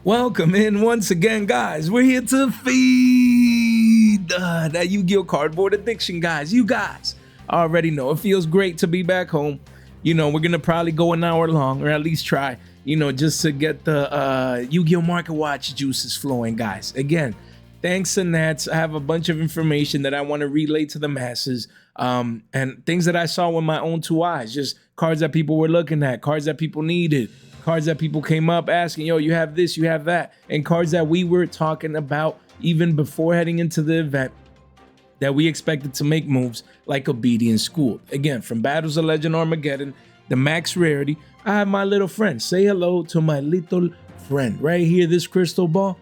Welcome in once again, guys. We're here to feed that Yu-Gi-Oh cardboard addiction, guys. You guys already know it feels great to be back home. You know, we're gonna probably go an hour long, or at least try, you know, just to get the Yu-Gi-Oh market watch juices flowing, guys. Again, thanks to NATS, I have a bunch of information that I want to relay to the masses, and things that I saw with my own two eyes, just cards that people were looking at, cards that people needed, cards that people came up asking, yo, you have this, you have that, and cards that we were talking about even before heading into the event that we expected to make moves like Obedient School. Again, from Battles of Legend Armageddon, the max rarity, I have my little friend. Say hello to my little friend right here, this crystal ball,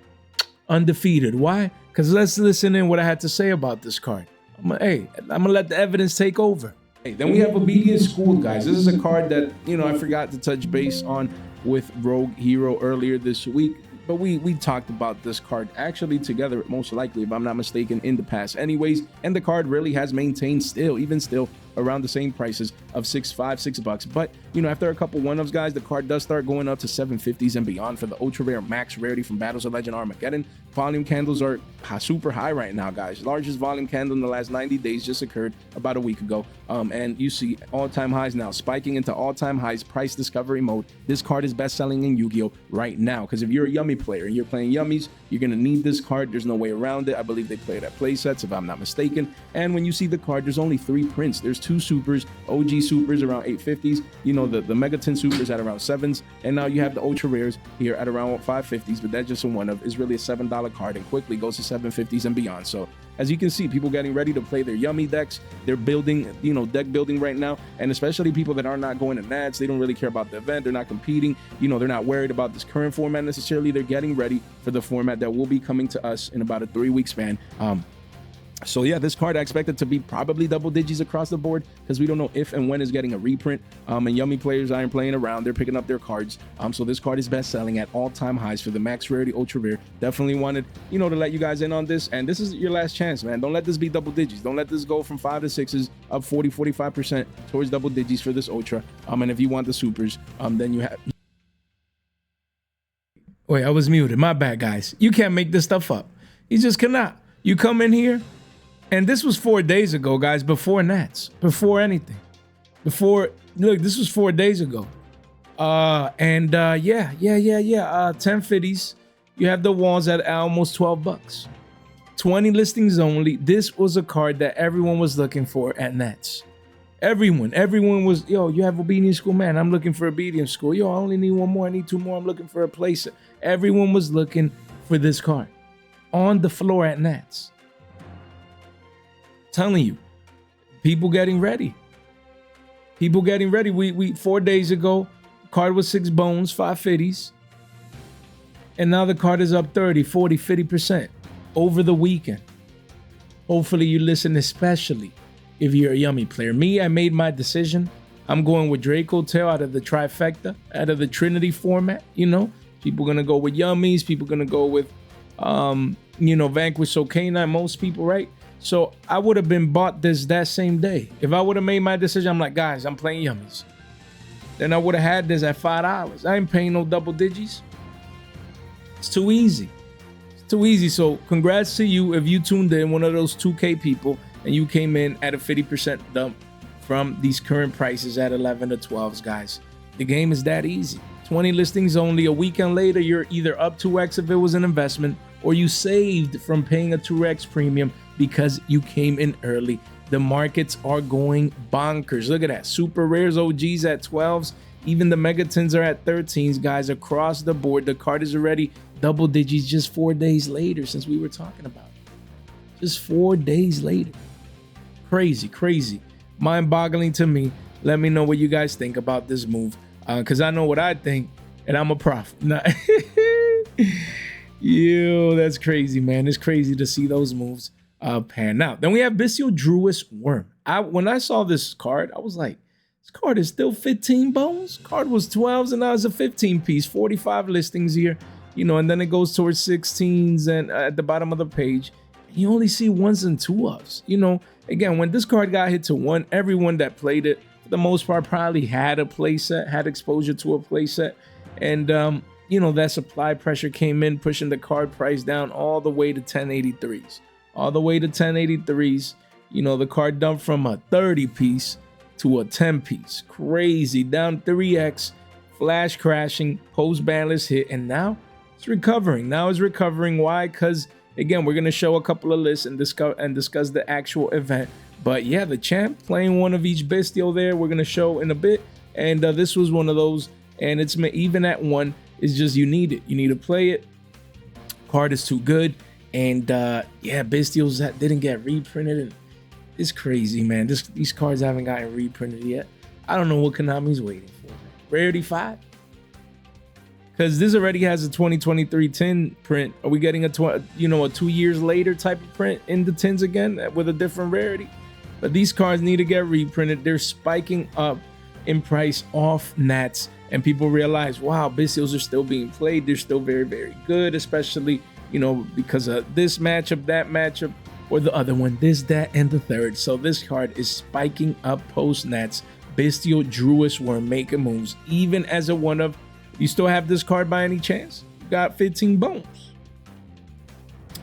undefeated. Why? Because let's listen in what I had to say about this card. I'm gonna let the evidence take over. Hey, then we have Obedient School, guys. This is a card that, you know, I forgot to touch base on with Rogue Hero earlier this week, but we talked about this card actually together, most likely, if I'm not mistaken, in the past anyways, and the card really has maintained even still around the same prices of $6 but you know, after a couple one-ups, guys, the card does start going up to 750s and beyond for the ultra rare max rarity from Battles of Legend Armageddon. Volume candles are super high right now, guys. Largest volume candle in the last 90 days just occurred about a week ago, and you see all-time highs now, spiking into all-time highs, price discovery mode. This card is best-selling in Yu-Gi-Oh right now, because if you're a Yummy player and you're playing Yummies, you're gonna need this card. There's no way around it. I believe they play it at play sets, if I'm not mistaken. And when you see the card, there's only 3 prints. There's 2 supers, OG supers around 850s, you know, the Megaton supers at around 7s, and now you have the ultra rares here at around 550s, but that's just a one of. It's really a $7 card and quickly goes to 750s and beyond. So as you can see, people getting ready to play their Yummy decks. They're building, you know, deck building right now, and especially people that are not going to NATS, they don't really care about the event, they're not competing, you know, they're not worried about this current format necessarily. They're getting ready for the format that will be coming to us in about a 3-week span. So yeah, this card I expected to be probably double digits across the board, because we don't know if and when it's getting a reprint, and Yummy players aren't playing around, they're picking up their cards. So this card is best selling at all-time highs for the max rarity ultra rare. Definitely wanted, you know, to let you guys in on this, and this is your last chance, man. Don't let this be double digits. Don't let this go from 5 to 6s, up 40-45% towards double digits for this ultra. And if you want the supers, then you have... Wait, I was muted, my bad, guys. You can't make this stuff up. You just cannot. You come in here, and this was 4 days ago, guys, before NATS, before anything. Look, this was 4 days ago. 10 fitties. You have the walls at almost 12 bucks. 20 listings only. This was a card that everyone was looking for at NATS. Everyone was, yo, you have Obedient School, man. I'm looking for Obedient School. Yo, I only need 1 more. I need 2 more. I'm looking for a playset. Everyone was looking for this card on the floor at NATS. Telling you, people getting ready. We 4 days ago, card was 6 bones, 5 fitties, and now the card is up 30, 40, 50% over the weekend. Hopefully you listen, especially if you're a Yummy player. Me, I made my decision. I'm going with Draco Tail out of the trifecta, out of the Trinity format. You know, people gonna go with Yummies, people gonna go with you know, Vanquish Soul Canine, most people, right? So I would have been bought this that same day. If I would have made my decision, I'm like, guys, I'm playing Yummies. Then I would have had this at $5. I ain't paying no double digits. It's too easy. It's too easy. So congrats to you if you tuned in, one of those 2K people, and you came in at a 50% dump from these current prices at 11 to 12s, guys. The game is that easy. 20 listings only. A weekend later, you're either up 2x if it was an investment, or you saved from paying a 2x premium because you came in early. The markets are going bonkers. Look at that. Super rares, OGs at 12s. Even the Megatons are at 13s, guys, across the board. The card is already double digits just 4 days later since we were talking about it. Just 4 days later. Crazy. Mind-boggling to me. Let me know what you guys think about this move, because I know what I think, and I'm a prophet. Nah. Yo, that's crazy, man. It's crazy to see those moves pan out. Then we have Bystial Druiswurm. When I saw this card, I was like, this card is still 15 bones? Card was 12s and now it's a 15 piece, 45 listings here, you know, and then it goes towards 16s and at the bottom of the page, you only see 1s and 2s. You know, again, when this card got hit to 1, everyone that played it, for the most part, probably had a playset, had exposure to a playset. And you know, that supply pressure came in, pushing the card price down all the way to 1083s. All the way to 1083s. You know, the card dumped from a 30 piece to a 10 piece. Crazy. Down 3x, flash crashing, post banless hit, and now it's recovering. Why? Because again, we're going to show a couple of lists and discuss the actual event. But yeah, the champ playing one of each Bystial there, we're going to show in a bit. And this was one of those, and it's even at one, it's just you need it. You need to play it. Card is too good. And yeah, Bystials that didn't get reprinted. And it's crazy, man. These cards haven't gotten reprinted yet. I don't know what Konami's waiting for. Rarity 5? Because this already has a 2023 10 print. Are we getting a 2 years later type of print in the 10s again with a different rarity? But these cards need to get reprinted. They're spiking up in price off NATS, and people realize, wow, Bystials are still being played. They're still very, very good, especially, you know, because of this matchup, that matchup, or the other one, this, that, and the third. So this card is spiking up post NATS. Bystial Druiswurm making moves, even as a one of. You still have this card by any chance? You got 15 bones.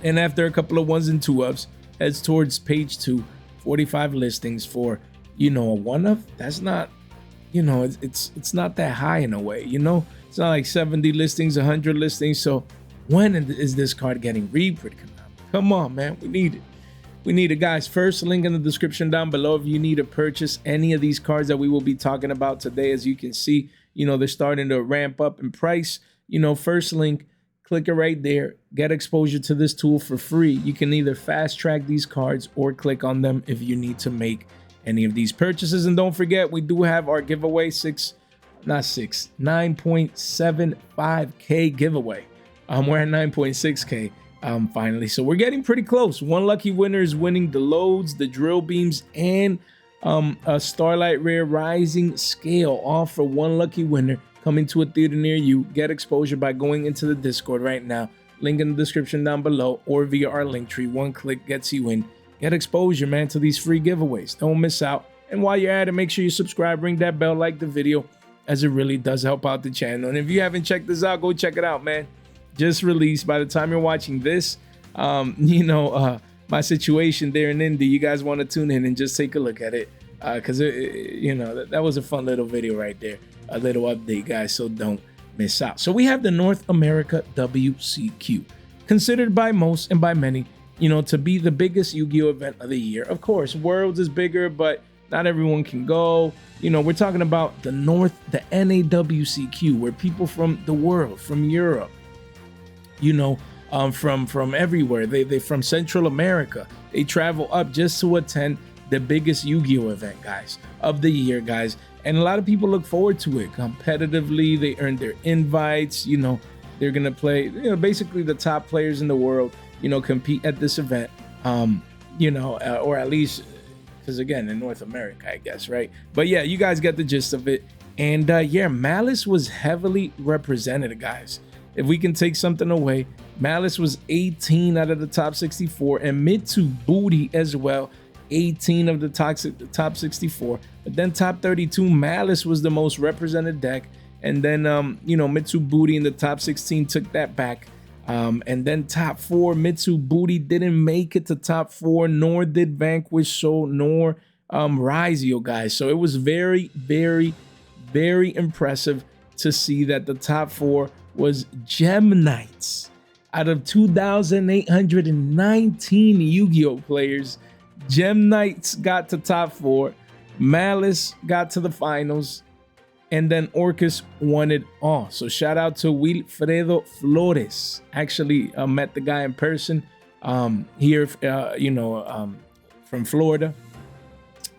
And after a couple of ones and two ofs, heads towards page 2, 45 listings for, you know, a one of. That's not, you know, it's not that high in a way, you know. It's not like 70 listings, 100 listings. So when is this card getting reprinted? Come on, man, we need it. We need it, guys. First link in the description down below if you need to purchase any of these cards that we will be talking about today. As you can see, you know, they're starting to ramp up in price. You know, first link, click it right there. Get exposure to this tool for free. You can either fast track these cards or click on them if you need to make any of these purchases. And don't forget, we do have our giveaway, 9.75K giveaway. We're at 9.6K. Finally, so we're getting pretty close. One lucky winner is winning the loads, the drill beams, and a Starlight Rare Rising Scale, all for one lucky winner coming to a theater near you. Get exposure by going into the Discord right now. Link in the description down below or via our link tree. One click gets you in. Get exposure, man, to these free giveaways. Don't miss out. And while you're at it, make sure you subscribe, ring that bell, like the video, as it really does help out the channel. And if you haven't checked this out, go check it out, man. Just released. By the time you're watching this, my situation there in Indy, you guys want to tune in and just take a look at it, because that was a fun little video right there, a little update, guys, so don't miss out. So we have the North America WCQ, considered by most and by many, you know, to be the biggest Yu-Gi-Oh event of the year. Of course, Worlds is bigger, but not everyone can go. You know, we're talking about the NAWCQ, where people from the world, from Europe, you know, from everywhere. They from Central America. They travel up just to attend the biggest Yu-Gi-Oh event, guys, of the year, guys. And a lot of people look forward to it competitively. They earn their invites. You know, they're gonna play, you know, basically the top players in the world, you know, compete at this event. Or at least, because again, in North America, I guess, right? But yeah, you guys get the gist of it. And yeah, Malice was heavily represented, guys. If we can take something away, Malice was 18 out of the top 64, and Mitsu Booty as well, 18 of the top 64. But then top 32, Malice was the most represented deck, and then Mitsu Booty in the top 16 took that back. And then top 4, Mitsu Booty didn't make it to top 4, nor did Vanquish Soul nor Yugioh, guys. So it was very, very, very impressive to see that the top 4 was Gem Knights. Out of 2,819 Yu-Gi-Oh players, Gem Knights got to top 4, Malice got to the finals, and then Orcus won it all. So shout out to Wilfredo Flores. Actually met the guy in person here, from Florida,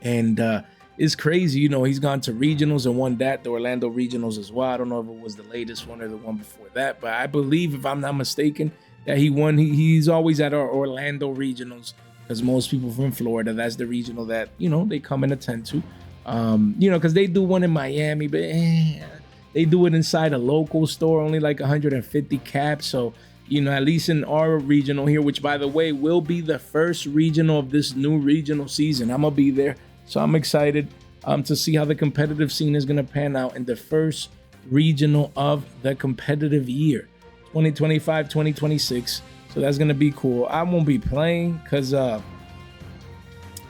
and it's crazy. You know, he's gone to regionals and won that, the Orlando regionals as well. I don't know if it was the latest one or the one before that, but I believe, if I'm not mistaken, that he won. He's always at our Orlando regionals, because most people from Florida, that's the regional that, you know, they come and attend to. Because they do one in Miami, but they do it inside a local store, only like 150 caps. So, you know, at least in our regional here, which by the way will be the first regional of this new regional season, I'm gonna be there. So I'm excited to see how the competitive scene is going to pan out in the first regional of the competitive year, 2025-2026. So that's gonna be cool. I won't be playing because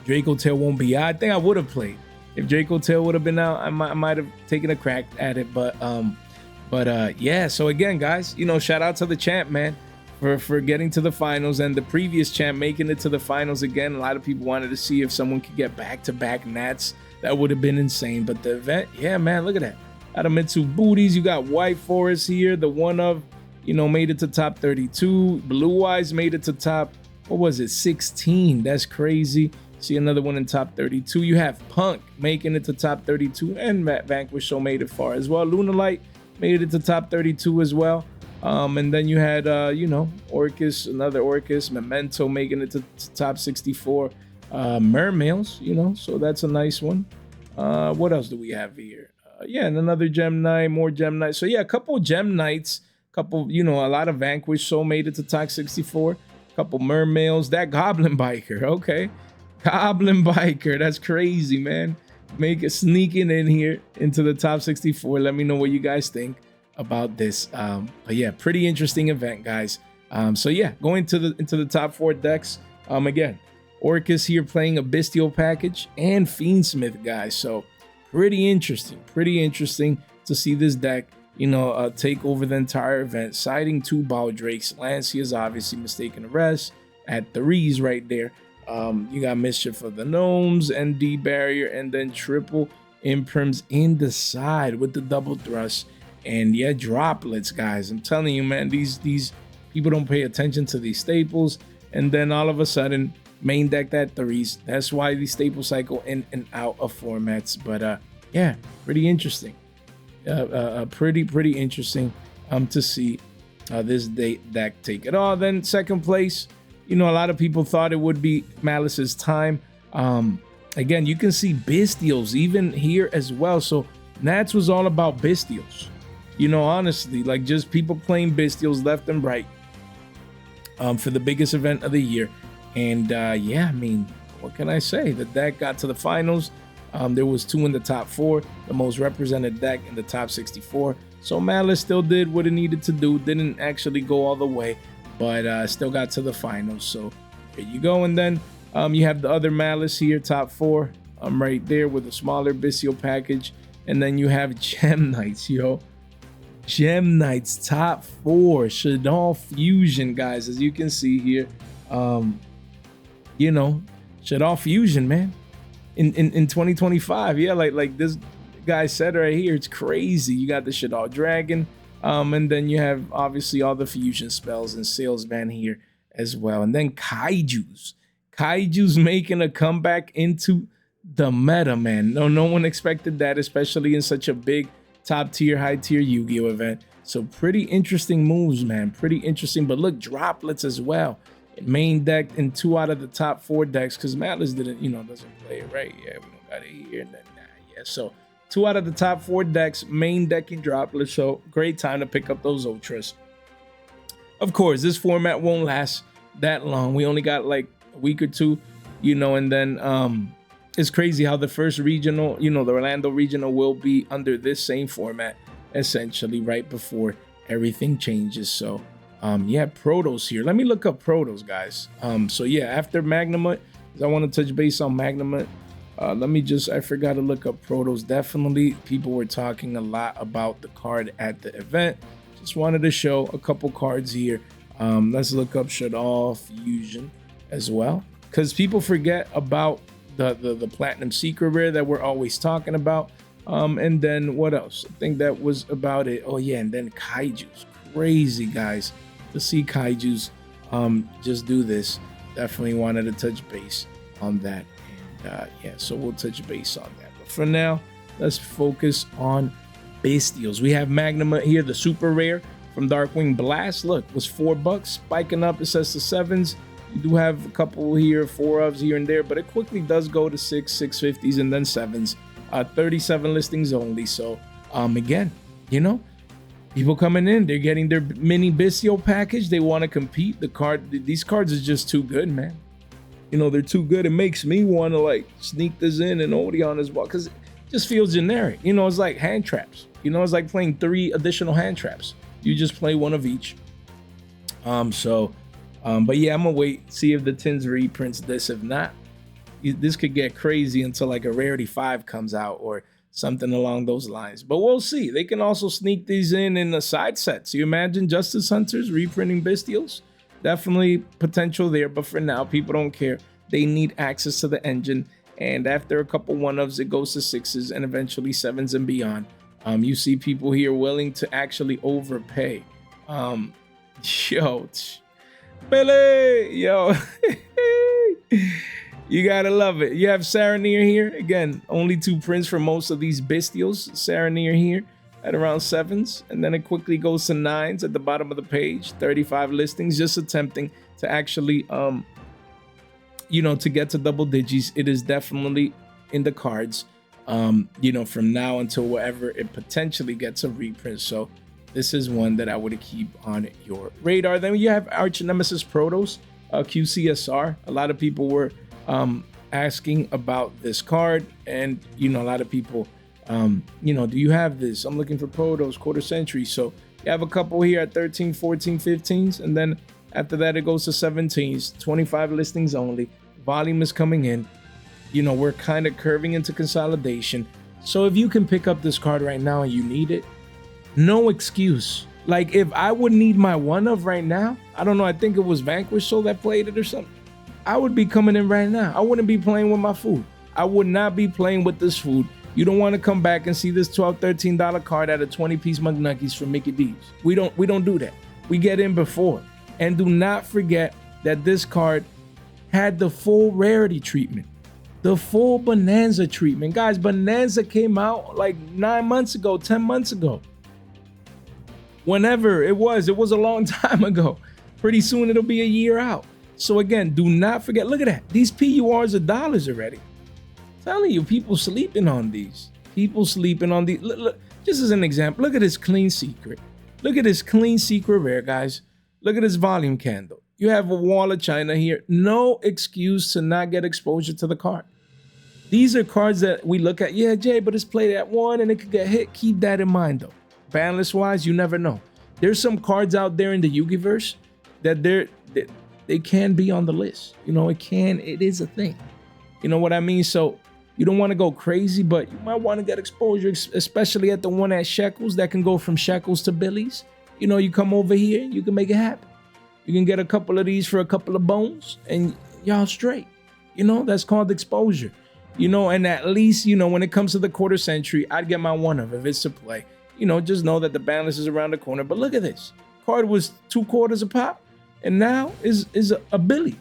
Draco Tail won't be out. I think I would have played if Draco Tail would have been out. I might have taken a crack at it, but yeah. So again, guys, you know, shout out to the champ, man, for getting to the finals, and the previous champ making it to the finals again. A lot of people wanted to see if someone could get back-to-back Nats. That would have been insane. But the event, yeah, man, look at that. Adamitsu booties. You got White Forest here. The one of, you know, made it to top 32. Blue Eyes made it to top, what was it, 16. That's crazy. See another one in top 32. You have Punk making it to top 32, and Vanquish Soul made it far as well. Lunalight made it to top 32 as well. And then you had, you know, Orcus, another Orcus, Memento making it to top 64. Mermails, you know, so that's a nice one. What else do we have here? Yeah, and another Gem Knight, more Gem Knights. So yeah, a couple Gem Knights, couple, you know, a lot of Vanquish Soul made it to top 64. Couple Mermails, that Goblin Biker, okay. Goblin Biker, that's crazy, man. Make it sneaking in here into the top 64. Let me know what you guys think about this. But yeah, pretty interesting event, guys. So yeah, going to into the top 4 decks. Again, Orcus here playing a Bystial package and Fiendsmith, guys. So pretty interesting to see this deck, you know, take over the entire event. Siding 2 Baldrakes. Lancey is obviously mistaken arrest at 3s right there. You got Mischief of the Gnomes, ND Barrier, and then triple Imprims in the side with the double thrust. And yeah, droplets, guys. I'm telling you, man, these people don't pay attention to these staples, and then all of a sudden main deck that 3s. That's why these staples cycle in and out of formats. But yeah, pretty interesting. Pretty interesting to see this deck take it all. Then second place, you know, a lot of people thought it would be Malice's time. Again, you can see Bystials even here as well. So Nats was all about Bystials. You know, honestly, like just people playing Bystials left and right for the biggest event of the year. And yeah, I mean, what can I say? The deck got to the finals. There was 2 in the top 4, the most represented deck in the top 64. So Malice still did what it needed to do. Didn't actually go all the way, but still got to the finals. So there you go. And then you have the other Malice here, top 4. Right there with a smaller Bystial package. And then you have Gem Knights, yo. Gem Knights top 4, Shaddoll Fusion, guys, as you can see here. You know, Shaddoll Fusion, man, in 2025. Yeah, like this guy said right here, it's crazy. You got the Shaddoll Dragon, and then you have obviously all the fusion spells and salesman here as well. And then Kaiju's making a comeback into the meta, man. No one expected that, especially in such a big top tier, high tier Yu-Gi-Oh event. So pretty interesting moves, man. Pretty interesting. But look, droplets as well. Main deck in 2 out of the top 4 decks, because Malice didn't, you know, doesn't play it, right? Yeah, we don't got it here. And then, yeah. So 2 out of the top 4 decks, main decking droplets. So great time to pick up those ultras. Of course, this format won't last that long. We only got like a week or 2, you know, and then it's crazy how the first regional, you know, the Orlando regional will be under this same format, essentially, right before everything changes. So, yeah, Protos here. Let me look up Protos, guys. So, yeah, after Magnemite, I want to touch base on Magnemite. Let me just, I forgot to look up Protos. Definitely, people were talking a lot about the card at the event. Just wanted to show a couple cards here. Let's look up Shaddoll Fusion as well, because people forget about the platinum secret rare that we're always talking about. And then what else? I think that was about it. Oh yeah, and then Kaiju's. Crazy, guys, to see Kaiju's just do this. Definitely wanted to touch base on that. And yeah, so we'll touch base on that. But for now, let's focus on Bystials. We have Magnemite here, the super rare from Darkwing Blast. Look, was $4, spiking up. It says to 7s. You do have a couple here, 4-ofs here and there, but it quickly does go to 6, 650s, and then 7s. 37 listings only. So, again, you know, people coming in, they're getting their mini Bystial package. They want to compete. These cards are just too good, man. You know, they're too good. It makes me want to like sneak this in and OD on as well, because it just feels generic. You know, it's like hand traps. You know, it's like playing 3 additional hand traps. You just play one of each. But yeah, I'm gonna wait, see if the tins reprints this. If not, this could get crazy until like a rarity 5 comes out or something along those lines. But we'll see. They can also sneak these in the side sets. You imagine Justice Hunters reprinting Bystials? Definitely potential there, but for now, people don't care. They need access to the engine, and after a couple 1-ofs, it goes to 6s and eventually 7s and beyond. You see people here willing to actually overpay. Yo, Billy, yo. You gotta love it. You have Saranir here. Again, only 2 prints for most of these Bystials. Saranir here at around 7s, and then it quickly goes to 9s at the bottom of the page. 35 listings, just attempting to actually, you know, to get to double digits. It is definitely in the cards, you know, from now until wherever it potentially gets a reprint. So this is one that I would keep on your radar. Then you have Archnemeses Protos, QCSR. A lot of people were asking about this card, and you know, a lot of people, you know, do you have this? I'm looking for Protos, quarter century. So you have a couple here at 13, 14, 15s, and then after that it goes to 17s. 25 listings only. Volume is coming in. You know, we're kind of curving into consolidation. So if you can pick up this card right now and you need it, no excuse. Like, if I would need my 1-of right now, I don't know, I think it was Vanquish Soul that played it or something, I would be coming in right now. I wouldn't be playing with my food. I would not be playing with this food. You don't want to come back and see this $12, $13 card at a 20-piece McNuggies from Mickey D's. We don't do that. We get in before. And do not forget that this card had the full rarity treatment. The full Bonanza treatment. Guys, Bonanza came out like 9 months ago, 10 months ago. Whenever it was a long time ago. Pretty soon it'll be a year out. So again, do not forget, look at that. These PURs are dollars already. I'm telling you, people sleeping on these. People sleeping on these. Look, just as an example, look at this clean secret. Look at this clean secret rare, guys. Look at this volume candle. You have a wall of China here. No excuse to not get exposure to the card. These are cards that we look at. Yeah, Jay, but it's played at 1 and it could get hit. Keep that in mind, though. Banlist wise, you never know. There's some cards out there in the Yu-Gi-Verse that they can be on the list. You know, it is a thing. You know what I mean? So you don't want to go crazy, but you might want to get exposure, especially at the one at Shekels that can go from Shekels to Billies. You know, you come over here, you can make it happen. You can get a couple of these for a couple of bones and y'all straight. You know, that's called exposure. You know, and at least, you know, when it comes to the quarter century, I'd get my 1-of if it's to play. You know, just know that the balance is around the corner. But look at this. Card was 2 quarters a pop, and now is a Billy.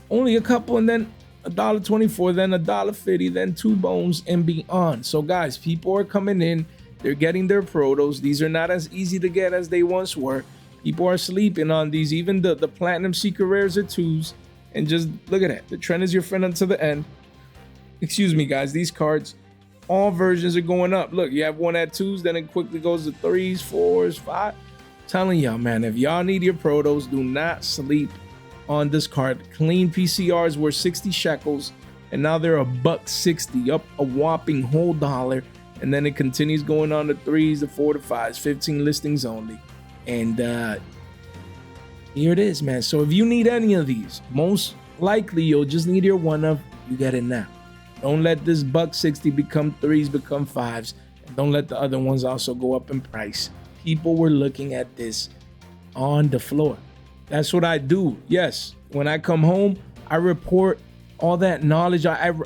Only a couple, and then $1.24, then $1.50, then 2 bones and beyond. So guys, people are coming in. They're getting their Protos. These are not as easy to get as they once were. People are sleeping on these. Even the Platinum Secret Rares are 2s. And just look at that. The trend is your friend until the end. Excuse me, guys. These cards, all versions are going up. Look, you have one at 2s, then it quickly goes to 3s, 4s, 5. Telling y'all, man, if y'all need your Protos, do not sleep on this card. Clean PCRs were 60 shekels, and now they're $1.60, up a whopping whole $1. And then it continues going on to 3s, to 4 to 5s, 15 listings only. And here it is, man. So if you need any of these, most likely you'll just need your 1-of. You get it now. Don't let this $1.60 become 3s, become 5s. And don't let the other ones also go up in price. People were looking at this on the floor. That's what I do. Yes, when I come home, I report all that knowledge.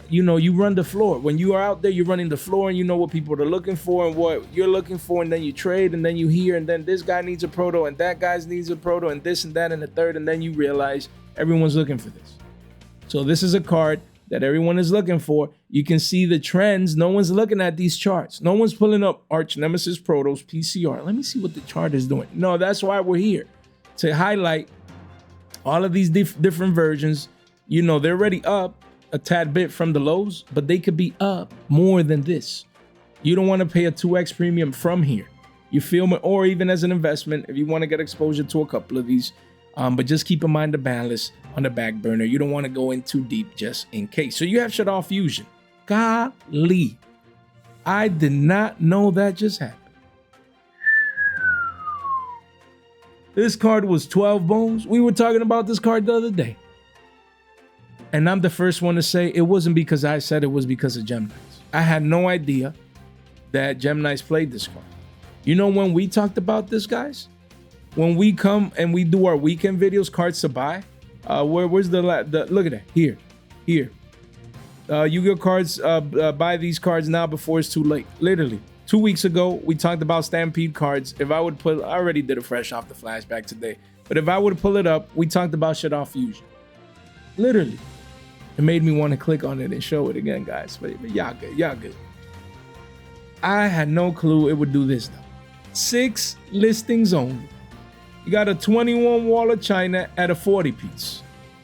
You know, you run the floor. When you are out there, you're running the floor, and you know what people are looking for and what you're looking for, and then you trade, and then you hear, and then this guy needs a Proto, and that guy needs a Proto, and this and that and the third, and then you realize everyone's looking for this. So this is a card that everyone is looking for. You can see the trends. No one's looking at these charts. No one's pulling up Archnemeses Protos PCR. Let me see what the chart is doing. No, that's why we're here, to highlight all of these different versions. You know, they're already up a tad bit from the lows, but they could be up more than this. You don't want to pay a 2x premium from here. You feel me? Or even as an investment, if you want to get exposure to a couple of these. But just keep in mind the balance on the back burner. You don't want to go in too deep just in case. So you have Shaddoll Fusion. Golly. I did not know that just happened. This card was 12 bones. We were talking about this card the other day. And I'm the first one to say it wasn't because I said it was because of Gem Knights. I had no idea that Gem Knights played this card. You know when we talked about this, guys? When we come and we do our weekend videos, cards to buy. Where's the look at that? Here. Yu-Gi-Oh cards, buy these cards now before it's too late. Literally. 2 weeks ago, we talked about Stampede cards. If I would put, I already did a fresh off the flashback today. But if I would pull it up, we talked about Shaddoll Fusion. Literally. It made me want to click on it and show it again, guys. But y'all good. I had no clue it would do this though. 6 listings only. You got a 21 Wall of China at a 40 piece.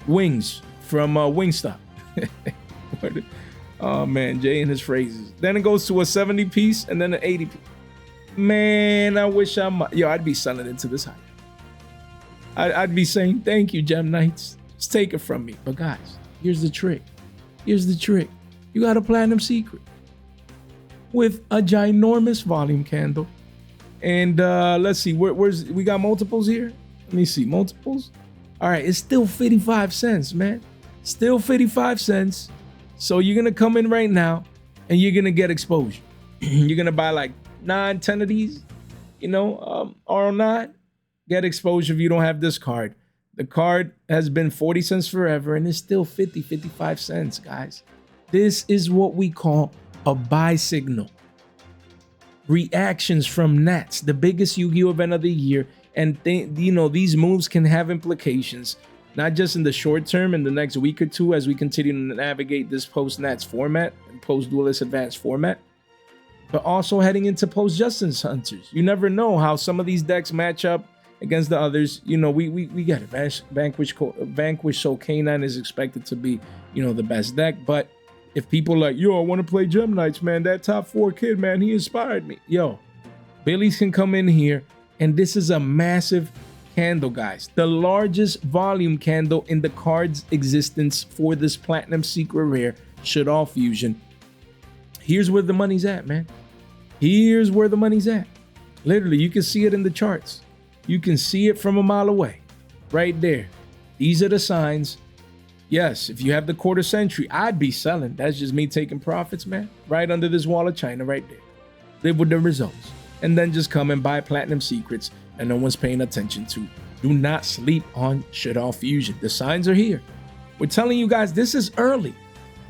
Wings from Wingstop. Oh man, Jay and his phrases. Then it goes to a 70 piece and then an 80 piece. Man, I wish I'd be selling into this high. I'd be saying, thank you, Gem Knights. Just take it from me. But guys, here's the trick. You got a platinum secret with a ginormous volume candle. And let's see, we got multiples here? Let me see, multiples. All right, it's still 55 cents, man. Still 55 cents. So you're gonna come in right now and you're gonna get exposure. You're gonna buy like 9, 10 of these, R09, get exposure if you don't have this card. The card has been 40 cents forever and it's still 55 cents, guys. This is what we call a buy signal. Reactions from NATS, the biggest Yu-Gi-Oh event of the year. And these moves can have implications, not just in the short term, in the next week or two, as we continue to navigate this post-NATS format and post-Duelist Advanced format, but also heading into post-Justice Hunters. You never know how some of these decks match up against the others. We get it. Vanquish Soul Canine is expected to be, the best deck, but if people are like, yo, I want to play Gem Knights, man, that top 4 kid, man, he inspired me. Yo, Billy's can come in here, and this is a massive candle, guys. The largest volume candle in the card's existence for this Platinum Secret Rare Shaddoll Fusion. Here's where the money's at, man. Here's where the money's at. Literally, you can see it in the charts. You can see it from a mile away. Right there. These are the signs. Yes, if you have the quarter century, I'd be selling. That's just me taking profits, man. Right under this Wall of China right there. Live with the results. And then just come and buy Platinum Secrets and no one's paying attention to. Do not sleep on Shaddoll Fusion. The signs are here. We're telling you guys, this is early.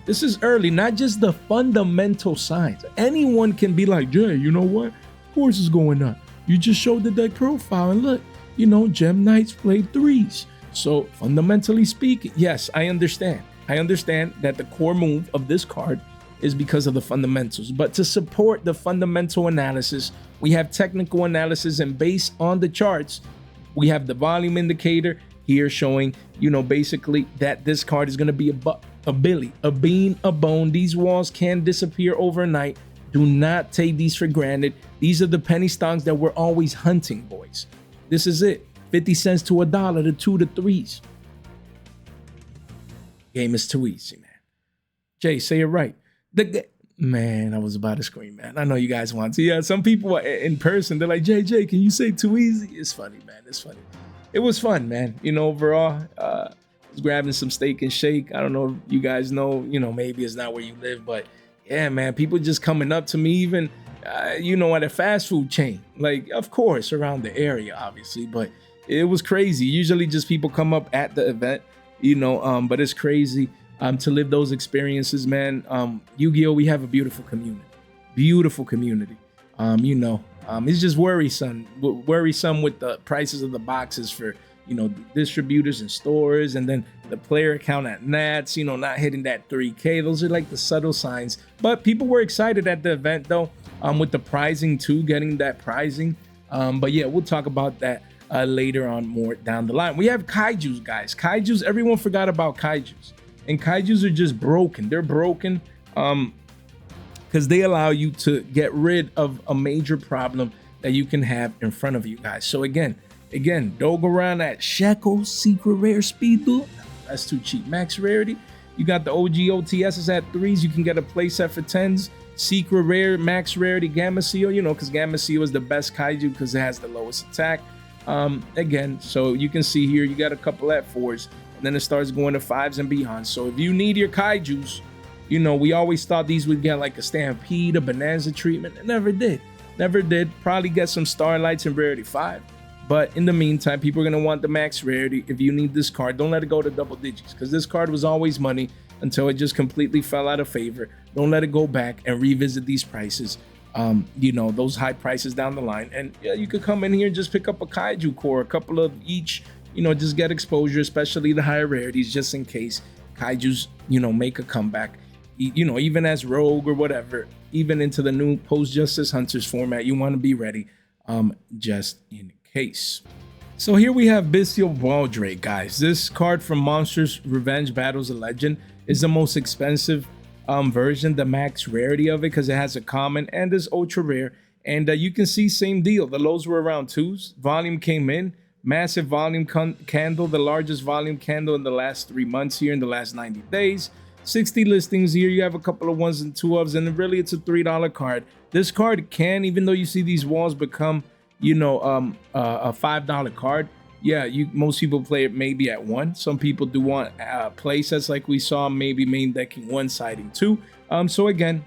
This is early, not just the fundamental signs. Anyone can be like, Jay, you know what? Of course it's going on. You just showed the deck profile and look, Gem Knights played 3s. So fundamentally speaking, yes, I understand. I understand that the core move of this card is because of the fundamentals. But to support the fundamental analysis, we have technical analysis, and based on the charts, we have the volume indicator here showing, basically that this card is going to be a Billy, a bean, a bone. These walls can disappear overnight. Do not take these for granted. These are the penny stocks that we're always hunting, boys. This is it. 50 cents to $1, the 2 to 3s. Game is too easy, man. Jay, say it right. Man, I was about to scream, man. I know you guys want to. Yeah, some people are in person, they're like, Jay, can you say too easy? It's funny, man. It's funny. It was fun, man. Overall, I was grabbing some steak and shake. I don't know if you guys know, maybe it's not where you live, but yeah, man, people just coming up to me even, at a fast food chain. Like, of course, around the area, obviously, but it was crazy. Usually just people come up at the event, but it's crazy to live those experiences, man. Yu-Gi-Oh, we have a beautiful community. It's just worrisome with the prices of the boxes for, distributors and stores, and then the player count at NATS, not hitting that 3K. Those are like the subtle signs. But people were excited at the event though, with the prizing too, getting that prizing. But yeah, we'll talk about that later on, more down the line. We have Kaijus, guys. Kaijus, everyone forgot about Kaijus. And Kaijus are just broken. They're broken because they allow you to get rid of a major problem that you can have in front of you, guys. So again, don't go around that Shekel Secret Rare Speed Duel. That's too cheap. Max rarity. You got the OG OTSs at 3s. You can get a playset for 10s. Secret Rare, Max Rarity, Gamma Seal, you know, because Gamma Seal is the best Kaiju because it has the lowest attack. Again, so you can see here, you got a couple at 4s, and then it starts going to 5s and beyond. So if you need your Kaijus, you know, we always thought these would get like a Stampede, a Bonanza treatment. It never did. Never did. Probably get some Starlights and Rarity 5. But in the meantime, people are going to want the Max Rarity. If you need this card, don't let it go to double digits, because this card was always money until it just completely fell out of favor. Don't let it go back and revisit these prices, you know, those high prices down the line. And yeah, you could come in here and just pick up a Kaiju core, a couple of each, you know, just get exposure, especially the higher rarities, just in case Kaijus, you know, make a comeback, you know, even as Rogue or whatever, even into the new Post-Justice Hunters format. You want to be ready, just in case. So here we have Bystial Baldrake, guys. This card from Monsters Revenge Battles of Legend is the most expensive version, the max rarity of it, because it has a common and is ultra rare. And you can see same deal. The lows were around 2s. Volume came in, massive volume candle, the largest volume candle in the last 3 months here in the last 90 days. 60 listings here. You have a couple of 1s and 2s, and really it's a $3 card. This card can, even though you see these walls become, you know, a $5 card. Yeah, most people play it maybe at 1. Some people do want play sets like we saw, maybe main decking 1, siding 2. So again,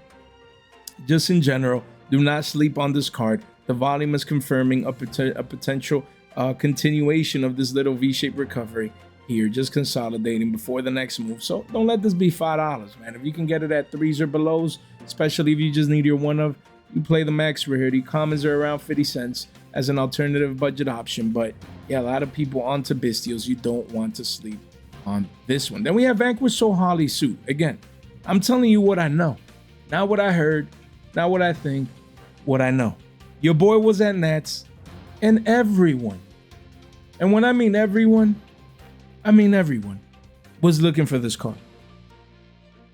just in general, do not sleep on this card. The volume is confirming a potential continuation of this little V-shaped recovery here, just consolidating before the next move. So don't let this be $5, man. If you can get it at 3s or belows, especially if you just need your one of, you play the max rarity. Commons are around 50 cents as an alternative budget option. But yeah, a lot of people onto Bystials. You don't want to sleep on this one. Then we have Vanquish Soul Holly Suit. Again, I'm telling you what I know, not what I heard, not what I think, what I know. Your boy was at NATS, and everyone, and when I mean everyone, I mean everyone, was looking for this card.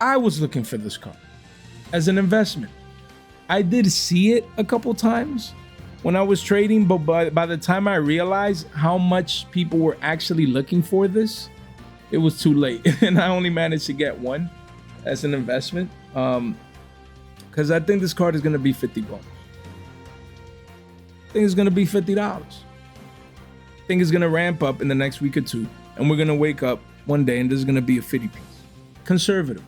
I was looking for this card as an investment. I did see it a couple times when I was trading, but by the time I realized how much people were actually looking for this, it was too late. And I only managed to get one as an investment, because I think this card is going to be $50. I think it's going to be $50. I think it's going to ramp up in the next week or two, and we're going to wake up one day and this is going to be a 50 piece. Conservative.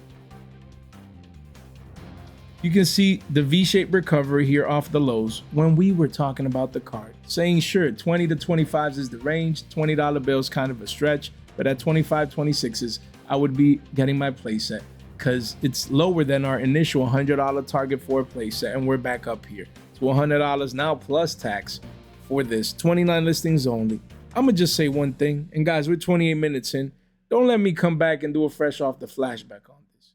You can see the V-shaped recovery here off the lows when we were talking about the card, saying sure, 20 to 25s is the range, $20 bills kind of a stretch, but at 25, 26s, I would be getting my playset because it's lower than our initial $100 target for a playset, and we're back up here to $100 now plus tax for this. 29 listings only. I'm gonna just say one thing, and guys, we're 28 minutes in. Don't let me come back and do a fresh off the flashback on this.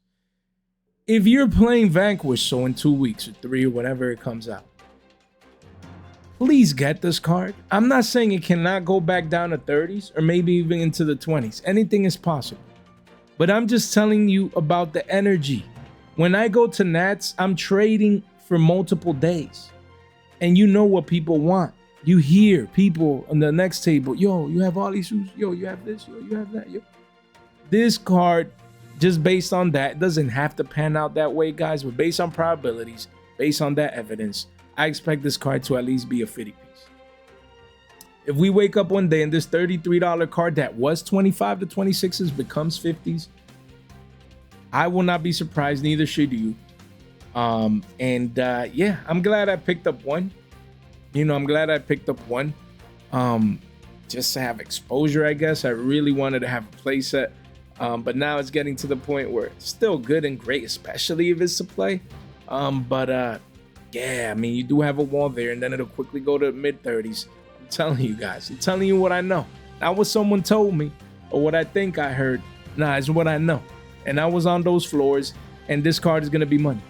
If you're playing Vanquish Soul in 2 weeks or 3 or whatever it comes out, please get this card. I'm not saying it cannot go back down to 30s or maybe even into the 20s. Anything is possible. But I'm just telling you about the energy. When I go to NATS, I'm trading for multiple days. And you know what people want. You hear people on the next table, yo, you have all these shoes, yo, you have this, yo, you have that, yo. This card, just based on that, doesn't have to pan out that way, guys, but based on probabilities, based on that evidence, I expect this card to at least be a 50 piece. If we wake up one day and this $33 card that was 25 to 26s becomes 50s, I will not be surprised, neither should you. Yeah, I'm glad I picked up one. You know, I'm glad I picked up one, just to have exposure, I guess. I really wanted to have a playset, but now it's getting to the point where it's still good and great, especially if it's to play. Yeah, I mean, you do have a wall there, and then it'll quickly go to mid-30s. I'm telling you guys. I'm telling you what I know. Not what someone told me or what I think I heard. Nah, it's what I know. And I was on those floors, and this card is going to be money.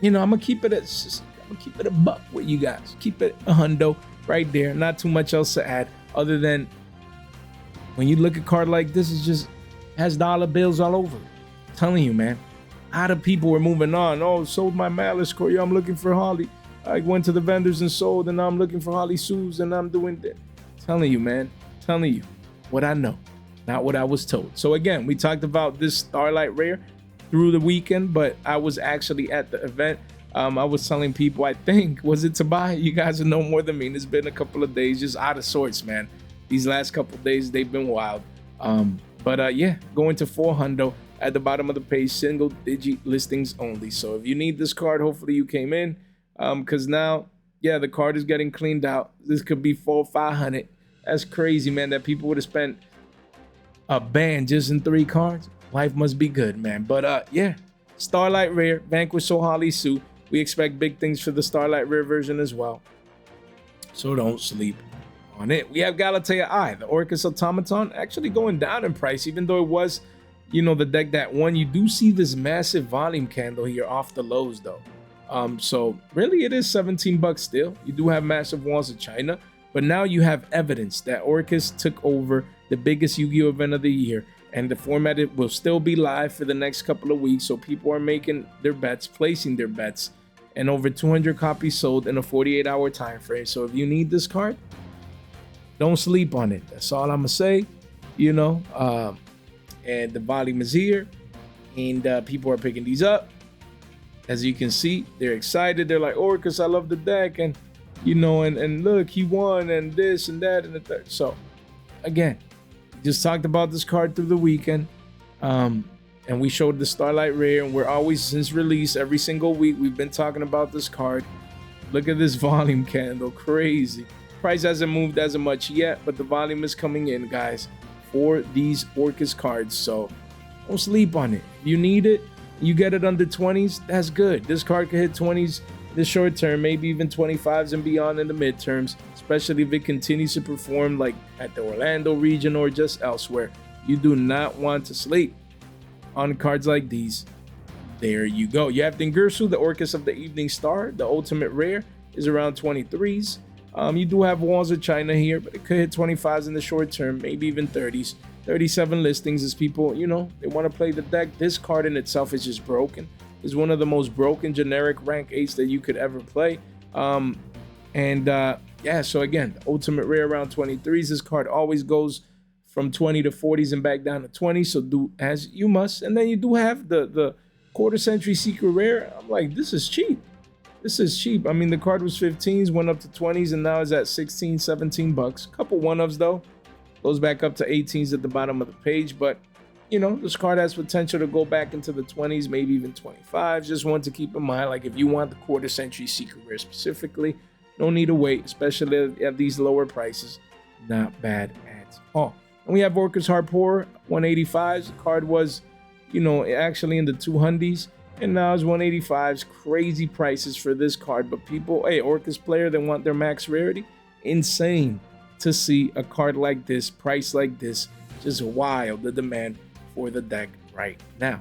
You know, I'm going to keep it a buck with you guys. Keep it a hundo right there. Not too much else to add other than when you look at a card like this, it just has dollar bills all over it. I'm telling you, man. A lot of people were moving on. Oh, sold my Malice core. Yeah, I'm looking for Holly. I went to the vendors and sold, and now I'm looking for Holly Sues, and I'm doing that. I'm telling you, man. I'm telling you what I know. Not what I was told. So again, we talked about this Starlight Rare through the weekend, but I was actually at the event. I was telling people, I think, was it to buy? You guys know more than me. It's been a couple of days just out of sorts, man. These last couple of days, they've been wild. But yeah, going to 400 at the bottom of the page, single digit listings only. So if you need this card, hopefully you came in, because now, yeah, the card is getting cleaned out. This could be 400 or 500. That's crazy, man, that people would have spent a band just in 3 cards. Life must be good, man. But yeah, Starlight Rare, Vanquish Soul Holly Sue. We expect big things for the Starlight Rare version as well, so don't sleep on it. We have Galatea Eye, the Orcus Automaton, actually going down in price, even though it was, you know, the deck that won. You do see this massive volume candle here off the lows though. So really it is 17 bucks still. You do have massive walls of China, but now you have evidence that Orcus took over the biggest Yu-Gi-Oh event of the year, and the format, it will still be live for the next couple of weeks. So people are making their bets, placing their bets, and over 200 copies sold in a 48-hour time frame. So if you need this card, don't sleep on it. That's all I'm gonna say, you know. And the volume is here, and people are picking these up. As you can see, they're excited. They're like, Orcus, I love the deck, and you know, and look, he won, and this and that and the third. So again, just talked about this card through the weekend, and we showed the Starlight Rare, and we're always, since release, every single week we've been talking about this card. Look at this volume candle, crazy. Price hasn't moved as much yet, but the volume is coming in, guys, for these Orcus cards. So don't sleep on it. If you need it, you get it under 20s, that's good. This card could hit 20s in the short term, maybe even 25s and beyond in the midterms, especially if it continues to perform like at the Orlando region or just elsewhere. You do not want to sleep on cards like these. There you go. You have Dingirsu, the Orcus of the Evening Star. The ultimate rare is around 23s. You do have Walls of China here, but it could hit 25s in the short term, maybe even 30s. 37 listings as people, you know, they want to play the deck. This card in itself is just broken. It's one of the most broken generic rank 8s that you could ever play. Yeah, so again, the ultimate rare around 23s. This card always goes from 20 to 40s and back down to 20, so do as you must. And then you do have the quarter century secret rare. I'm like, this is cheap. This is cheap. I mean, the card was 15s, went up to 20s, and now is at 16, 17 bucks. Couple one-ofs though. Goes back up to 18s at the bottom of the page, but you know, this card has potential to go back into the 20s, maybe even 25s. Just want to keep in mind, like if you want the quarter century secret rare specifically, no need to wait, especially at these lower prices. Not bad at all. And we have Orcus Harpour 185s. The card was, you know, actually in the 200s, and now it's 185s. Crazy prices for this card, but people, hey, Orcus player, they want their max rarity. Insane to see a card like this, price like this. Just wild, the demand for the deck right now.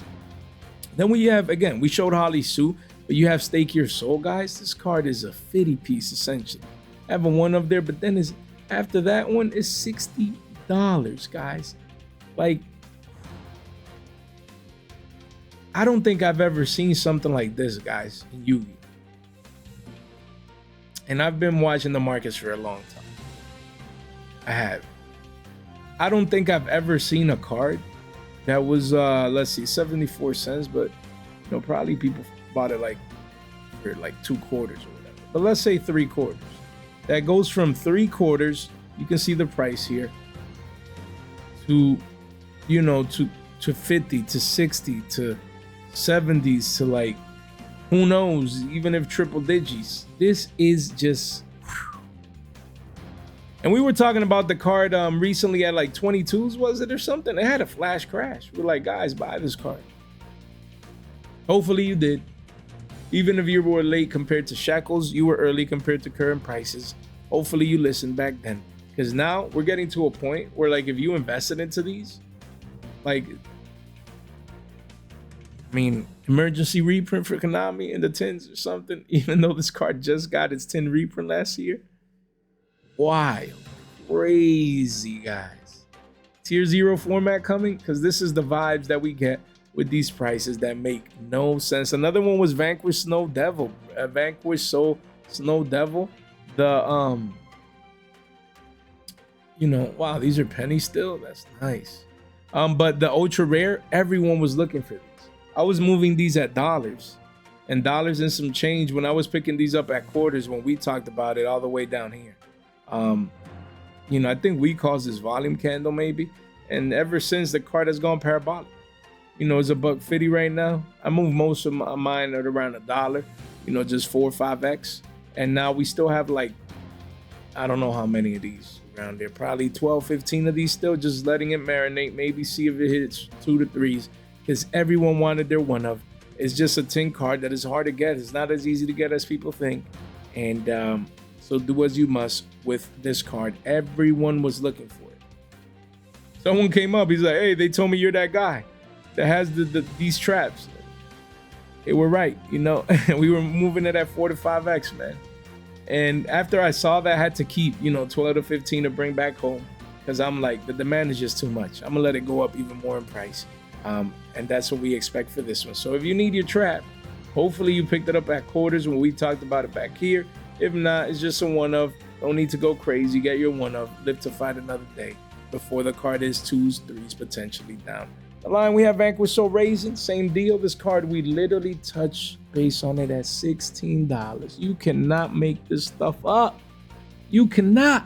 Then we have, again, we showed Holly Sue, but you have Stake Your Soul, guys. This card is a 50 piece essentially. I have a one up there, but then is after that one is $60, guys. Like, I don't think I've ever seen something like this, guys, in Yu-Gi-Oh. And I've been watching the markets for a long time. I have. I don't think I've ever seen a card that was, let's see, 74 cents, but you know, probably people bought it like for like 2 quarters or whatever. But let's say 3 quarters. That goes from 3 quarters, you can see the price here, to, you know, to 50, to 60, to 70s, to like, who knows, even if triple digits. This is just, whew. And we were talking about the card recently at like 22s, was it, or something? It had a flash crash. We're like, guys, buy this card. Hopefully you did. Even if you were late compared to Shackles, you were early compared to current prices. Hopefully you listened back then. Because now we're getting to a point where, like, if you invested into these, like, I mean, emergency reprint for Konami in the 10s or something, even though this card just got its 10 reprint last year. Wild. Crazy, guys. Tier 0 format coming, because this is the vibes that we get with these prices that make no sense. Another one was Vanquish Snow Devil. Vanquish Soul Snow Devil. The, you know, wow, these are pennies still. That's nice. But the ultra rare, everyone was looking for these. I was moving these at dollars and some change when I was picking these up at quarters when we talked about it all the way down here. You know, I think we caused this volume candle maybe, and ever since the card has gone parabolic. You know, it's $1.50 right now. I moved most of mine at around $1, you know, just 4 or 5x. And now we still have like, I don't know how many of these around there, probably 12, 15 of these still, just letting it marinate, maybe see if it hits 2 to 3s, because everyone wanted their one of. It's just a 10 card that is hard to get. It's not as easy to get as people think. And so do as you must with this card. Everyone was looking for it. Someone came up, he's like, hey, they told me you're that guy that has these traps. They were right, you know. We were moving it at 4 to 5x, man. And after I saw that, I had to keep, you know, 12 to 15 to bring back home, because I'm like, the demand is just too much. I'm gonna let it go up even more in price. And that's what we expect for this one. So if you need your trap, hopefully you picked it up at quarters when we talked about it back here. If not, it's just a one of. Don't need to go crazy. Get your one of. Live to fight another day before the card is 2s, 3s potentially down the line. We have Vanquish Soul Raising, same deal. This card, we literally touch base on it at $16. You cannot make this stuff up. You cannot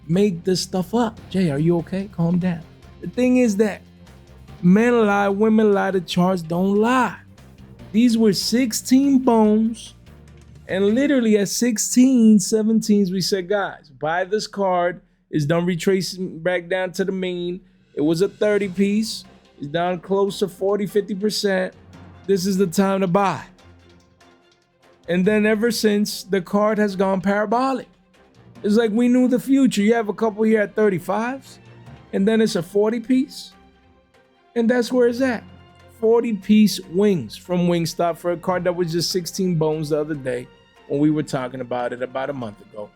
make this stuff up. Jay, are you okay? Calm down. The thing is that men lie, women lie, the charts don't lie. These were 16 bones, and literally at 16, 17s, we said, guys, buy this card. It's done retracing back down to the mean. It was a 30 piece. It's down close to 40, 50%. This is the time to buy. And then ever since, the card has gone parabolic. It's like we knew the future. You have a couple here at 35s, and then it's a 40 piece. And that's where it's at. 40 piece wings from Wingstop for a card that was just 16 bones the other day when we were talking about it about a month ago.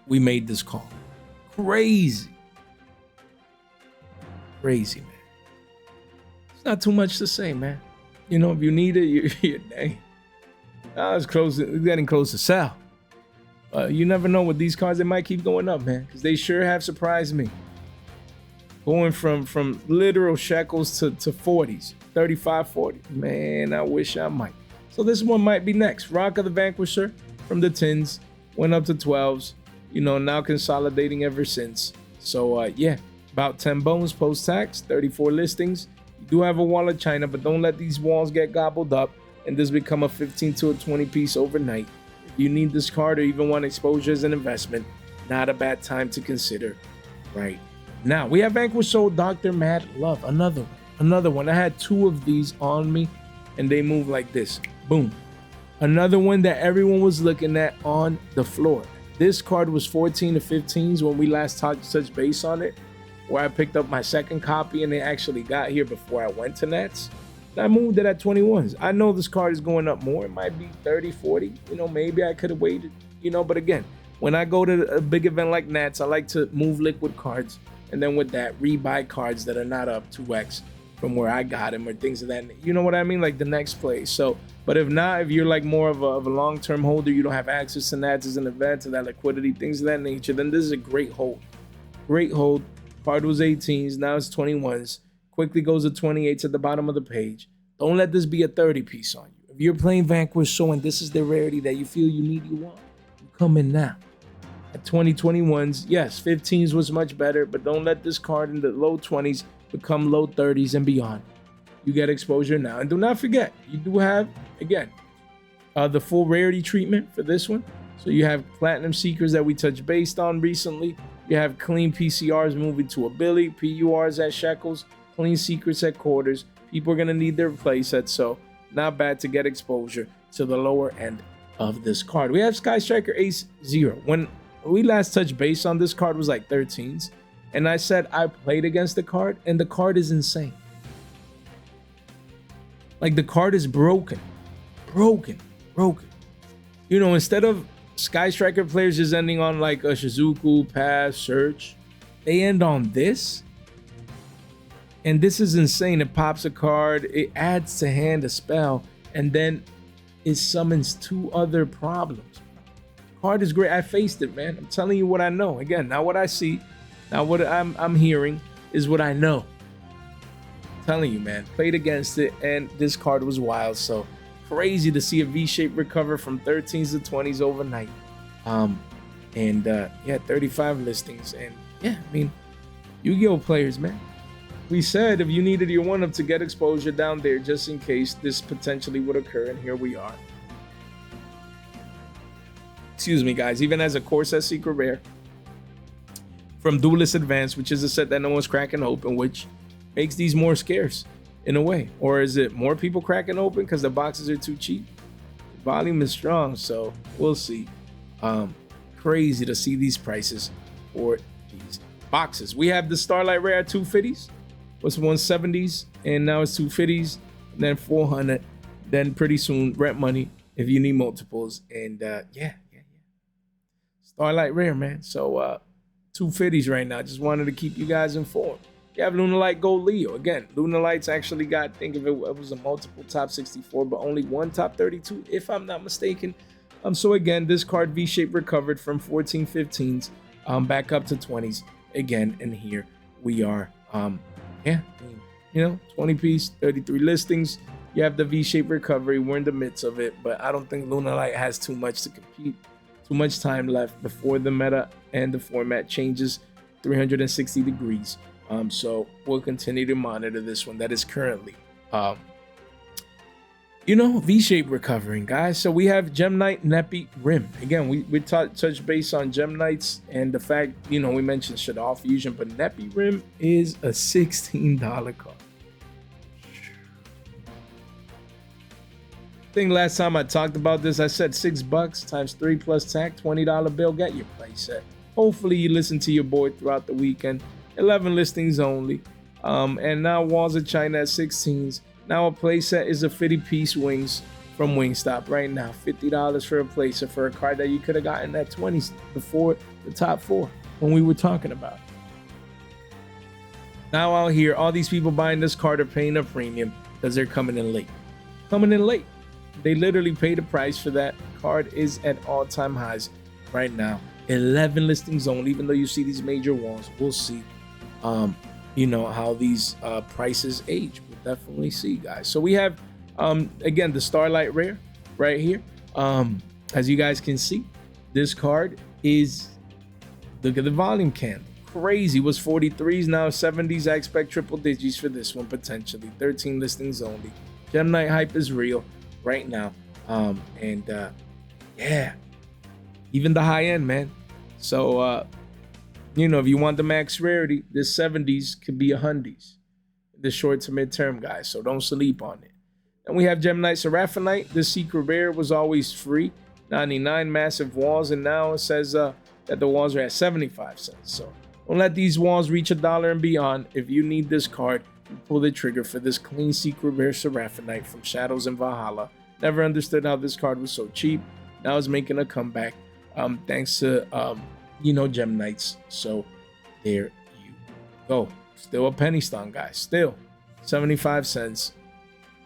We made this call. Crazy, man. It's not too much to say, man. You know, if you need it, you're dang. It's getting close to sell. You never know with these cards, they might keep going up, man, because they sure have surprised me. Going from literal shekels to 40s, 35, 40. Man, I wish I might. So this one might be next. Rock of the Vanquisher from the 10s, went up to 12s. You know, now consolidating ever since. So yeah, about 10 bones post-tax, 34 listings. You do have a wall of China, but don't let these walls get gobbled up and this become a 15 to a 20 piece overnight. If you need this card or even want exposure as an investment, not a bad time to consider right now. We have Vanquish Soul, Dr. Mad Love, another one. I had 2 of these on me and they move like this. Boom. Another one that everyone was looking at on the floor. This card was 14 to 15s when we last touched base on it, where I picked up my second copy and it actually got here before I went to NATS. I moved it at 21s. I know this card is going up more. It might be 30, 40. You know, maybe I could have waited, you know, but again, when I go to a big event like NATS, I like to move liquid cards. And then with that, rebuy cards that are not up 2x from where I got them or things of that. You know what I mean? Like the next play. So, but if not, if you're like more of a long-term holder, you don't have access to NATS as an event, to that liquidity, things of that nature, then this is a great hold. Great hold. Card was 18s. Now it's 21s. Quickly goes to 28s at the bottom of the page. Don't let this be a 30 piece on you. If you're playing Vanquish Soul and this is the rarity that you feel you need, you want, you come in now. At 2021s, yes, 15s was much better, but don't let this card in the low 20s become low 30s and beyond. You get exposure now. And do not forget, you do have, again, the full rarity treatment for this one. So you have Platinum Seekers that we touched based on recently. You have clean PCRs moving to a Billy, PURs at shekels, clean secrets at quarters. People are going to need their play sets, so not bad to get exposure to the lower end of this card. We have Sky Striker Ace 0. When we last touched base on this card was like 13s, and I said I played against the card, and the card is insane. Like the card is broken. You know, instead of Sky Striker players just ending on like a Shizuku, Pass, Search, they end on this. And this is insane. It pops a card, it adds to hand a spell, and then it summons 2 other problems. Card is great. I faced it, man. I'm telling you what I know. Again, not what I see, not what I'm hearing, is what I know. I'm telling you, man. Played against it, and this card was wild. So crazy to see a V-shape recover from 13s to 20s overnight. Yeah, 35 listings, and yeah, I mean, Yu-Gi-Oh players, man. We said if you needed your one-up to get exposure down there, just in case this potentially would occur, and here we are. Excuse me, guys. Even as a core set secret rare from Duelist Advanced, which is a set that no one's cracking open, which makes these more scarce in a way. Or is it more people cracking open because the boxes are too cheap? The volume is strong, so we'll see. Crazy to see these prices for these boxes. We have the Starlight Rare at 250s, was 170s, and now it's 250s, and then 400. Then pretty soon rent money if you need multiples. And yeah. Starlight Rare, man. So 250s right now. Just wanted to keep you guys informed. You have Lunalight Gold Leo. Again, Lunalight's actually got, think of it, it was a multiple top 64, but only one top 32, if I'm not mistaken. So again, this card V-shape recovered from 14, 15s back up to 20s again, and here we are. Yeah, 20 piece, 33 listings. You have the V-shape recovery. We're in the midst of it, but I don't think Lunalight has too much to compete. Too much time left before the meta and the format changes 360 degrees. So we'll continue to monitor this one that is currently, V-shape recovering, guys. So we have Gem Knight Nepi Rim. Again, we touched base on Gem Knights and the fact, we mentioned Shaddoll Fusion, but Nepi Rim is a $16 card. I think last time I talked about this, I said $6 times 3 plus tax, $20 bill, get your playset. Hopefully you listen to your boy throughout the weekend. 11 listings only. And now Walls of China at 16s. Now a playset is a 50-piece wings from Wingstop right now. $50 for a playset for a card that you could have gotten at 20s before the top 4 when we were talking about it. Now out here, all these people buying this card are paying a premium because they're coming in late. They literally paid the price for that. Card is at all-time highs right now. 11 listings only, even though you see these major walls. We'll see, how these prices age. We'll definitely see, guys. So we have, again, the Starlight Rare right here. As you guys can see, this card is, look at the volume candle. Crazy. Was 43s, now 70s. I expect triple digits for this one, potentially. 13 listings only. Gem Knight hype is real right now. Yeah, even the high end, man. So if you want the max rarity, this 70s could be 100s in the short to mid-term, guys. So don't sleep on it. And we have Gem Knight Seraphonite. This secret rare was always free, 99 massive walls, and now it says that the walls are at 75 cents. So don't let these walls reach $1 and beyond. If you need this card, pull the trigger for this clean secret rare Seraphonite from Shadows and Valhalla. Never understood how this card was so cheap. Now it's making a comeback thanks to Gem Knights. So there you go. Still a penny stone, guys. Still 75 cents.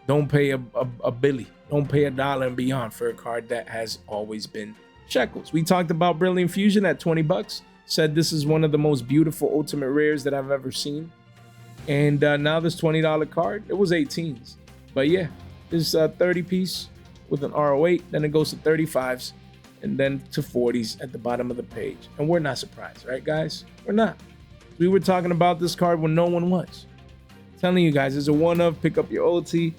Don't pay a billy. Don't pay $1 and beyond for a card that has always been shekels. We talked about Brilliant Fusion at 20 bucks. Said this is one of the most beautiful ultimate rares that I've ever seen. And now this $20 card, it was 18s. But yeah, this 30 piece with an RO8, then it goes to 35s, and then to 40s at the bottom of the page. And we're not surprised, right, guys? We're not. We were talking about this card when no one was. I'm telling you guys, it's a one-of, pick up your OT.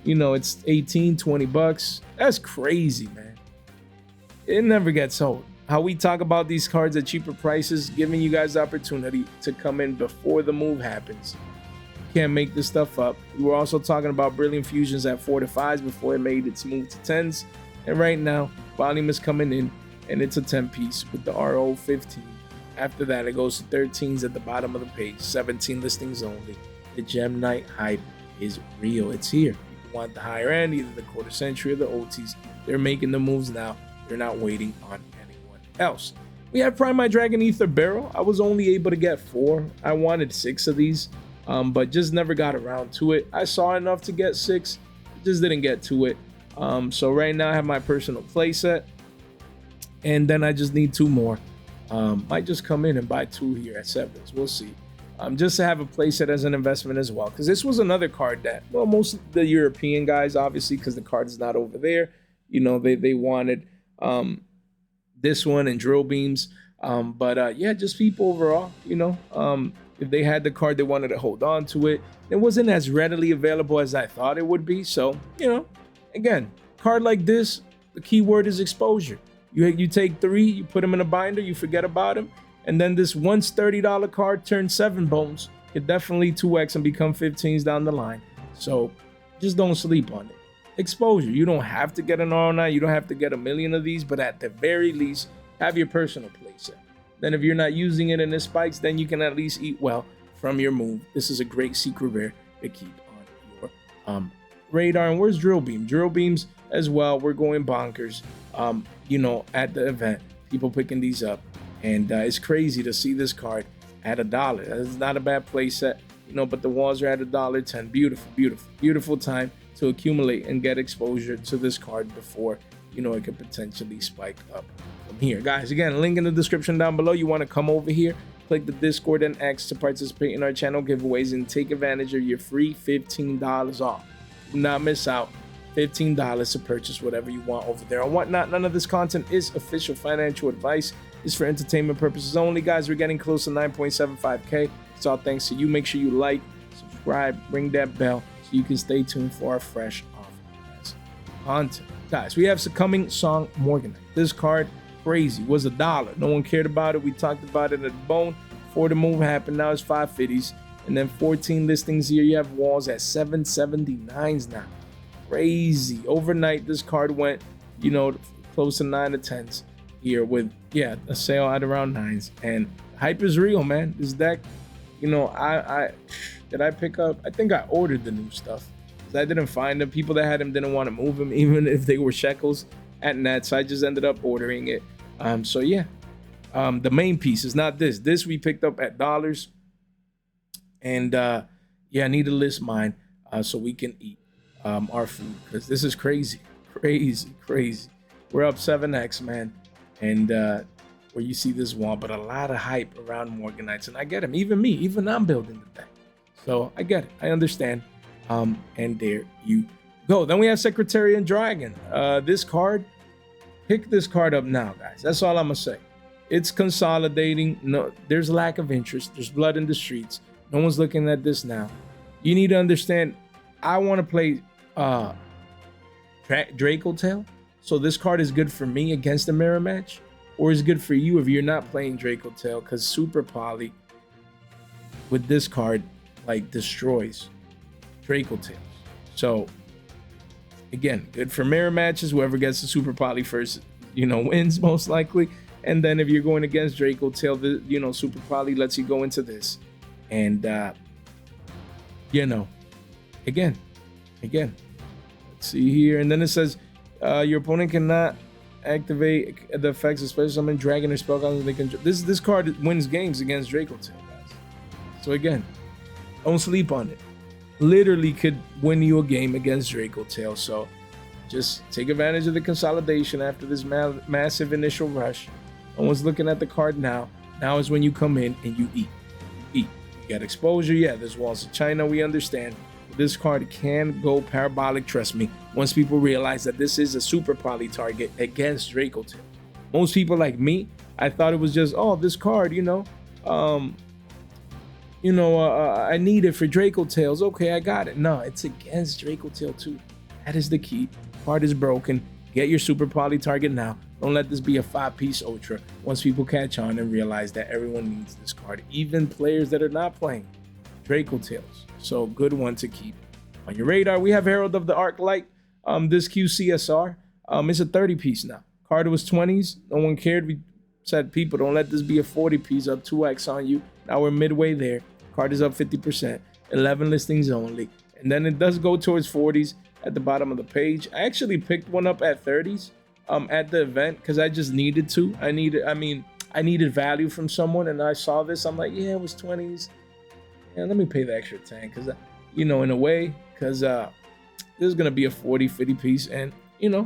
It's 18, 20 bucks. That's crazy, man. It never gets old. How we talk about these cards at cheaper prices, giving you guys the opportunity to come in before the move happens. Can't make this stuff up. We were also talking about Brilliant Fusions at 4 to 5s before it made its move to 10s. And right now, volume is coming in, and it's a 10 piece with the RO 15. After that, it goes to 13s at the bottom of the page. 17 listings only. The Gem Knight hype is real. It's here. People want the higher end, either the quarter century or the OTs. They're making the moves now. They're not waiting on anyone else. We have Primite Dragon Ether Barrel. I was only able to get 4. I wanted 6 of these, but just never got around to it. I saw enough to get 6, just didn't get to it. So right now I have my personal playset. And then I just need 2 more. Might just come in and buy 2 here at 7s. We'll see. Just to have a playset as an investment as well. Because this was another card that, well, most of the European guys, obviously, because the card is not over there, you know, they wanted this one and drill beams. But yeah, just people overall, you know, if they had the card, they wanted to hold on to it. It wasn't as readily available as I thought it would be. So, you know, again, card like this, the key word is exposure. You take 3, you put them in a binder, you forget about them. And then this once $30 card turns 7 bones. It definitely 2x and become 15s down the line. So just don't sleep on it. Exposure. You don't have to get an R9. You don't have to get a million of these, but at the very least, have your personal playset. Then if you're not using it and it spikes, then you can at least eat well from your move. This is a great secret rare to keep on your radar. And where's drill beam? Drill beams as well. We're going bonkers. You know, at the event, people picking these up. And it's crazy to see this card at $1. That's not a bad play set, you know, but the walls are at $1.10. Beautiful, beautiful, beautiful time to accumulate and get exposure to this card before, you know, it could potentially spike up from here. Guys, again, link in the description down below. You want to come over here, click the Discord and X to participate in our channel giveaways and take advantage of your free $15 off. Do not miss out. $15 to purchase whatever you want over there. On Whatnot, none of this content is official financial advice. It's for entertainment purposes only. Guys, we're getting close to 9.75K. It's all thanks to you. Make sure you like, subscribe, ring that bell so you can stay tuned for our fresh off content. Guys, we have Succumbing Song Morganite. This card, crazy, was $1. No one cared about it. We talked about it at the bone before the move happened. Now it's 550s. And then 14 listings here. You have walls at 779s now. Crazy. Overnight, this card went, you know, close to 9 to 10s here with, yeah, a sale at around 9s. And hype is real, man. This deck, you know, did I pick up? I think I ordered the new stuff. I didn't find them. People that had them didn't want to move them, even if they were shekels at NATS. So I just ended up ordering it. So yeah, the main piece is not this. This we picked up at dollars. And yeah, I need to list mine so we can eat our food, because this is crazy, crazy. We're up 7x, man. And where you see this wall, but a lot of hype around Morganites, and I get them. Even me, even I'm building the deck, so I get it. I understand. And there you go. Then we have Secretarian Dragon. This card, pick this card up now, guys. That's all I'm gonna say. It's consolidating. No, there's lack of interest. There's blood in the streets. No one's looking at this now. You need to understand. I want to play Draco Tail, so this card is good for me against the mirror match, or is good for you if you're not playing Draco Tail, because Super Poly with this card like destroys Draco Tails. So again, good for mirror matches. Whoever gets the Super Poly first, you know, wins most likely. And then if you're going against Draco Tail, the, you know, Super Poly lets you go into this, and you know, again, let's see here. And then it says your opponent cannot activate the effects of special summon, dragon, or spellcaster they can. This card wins games against Draco Tail, guys. So again, don't sleep on it. Literally could win you a game against Draco Tail. So just take advantage of the consolidation after this massive initial rush. No one's looking at the card now. Now is when you come in and you eat. You got exposure. Yeah, there's walls of China. We understand. This card can go parabolic, trust me, once people realize that this is a Super Poly target against Draco Tail. Most people like me, I thought it was just, oh, this card, I need it for Draco Tails. Okay, I got it. No, it's against Draco Tail too. That is the key. Card is broken. Get your Super Poly target now. Don't let this be a 5-piece Ultra. Once people catch on and realize that everyone needs this card, even players that are not playing Draco Tails. So good one to keep on your radar. We have Herald of the Arc Light. This QCSR. It's a 30-piece now. Card was 20s. No one cared. We said, people, don't let this be a 40-piece, up 2x on you. Now we're midway there. Card is up 50%. 11 listings only. And then it does go towards 40s at the bottom of the page. I actually picked one up at 30s at the event because I just needed to. I needed value from someone, and I saw this. I'm like, yeah, it was 20s. Yeah, let me pay the extra 10 because, in a way, because this is going to be a 40, 50 piece. And,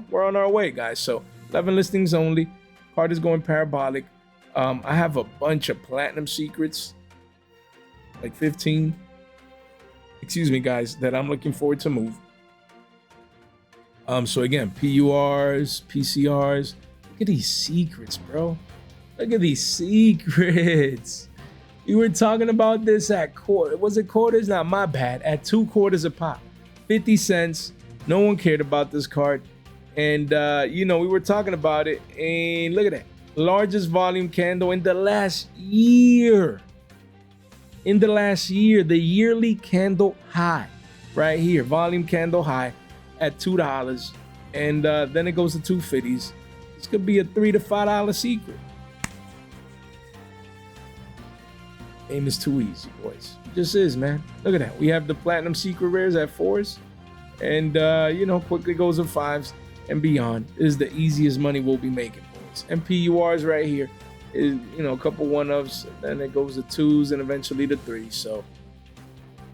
we're on our way, guys. So 11 listings only. Card is going parabolic. I have a bunch of platinum secrets, like 15. Excuse me, guys, that I'm looking forward to move. So again, PURs, PCRs. Look at these secrets, bro. Look at these secrets. We were talking about this at quarter. Was it quarters? Not my bad. At 2 quarters a pop, 50 cents. No one cared about this card. And, you know, we were talking about it. And look at that. Largest volume candle in the last year. In the last year, the yearly candle high. Right here. Volume candle high at $2. And then it goes to 250s. This could be a $3 to $5 secret. Game is too easy, boys. It just is, man. Look at that. We have the platinum secret rares at 4s, and you know, quickly goes to 5s and beyond. This is the easiest money we'll be making, boys. And PURs right here is, you know, a couple 1-ofs, then it goes to 2s and eventually to 3s. So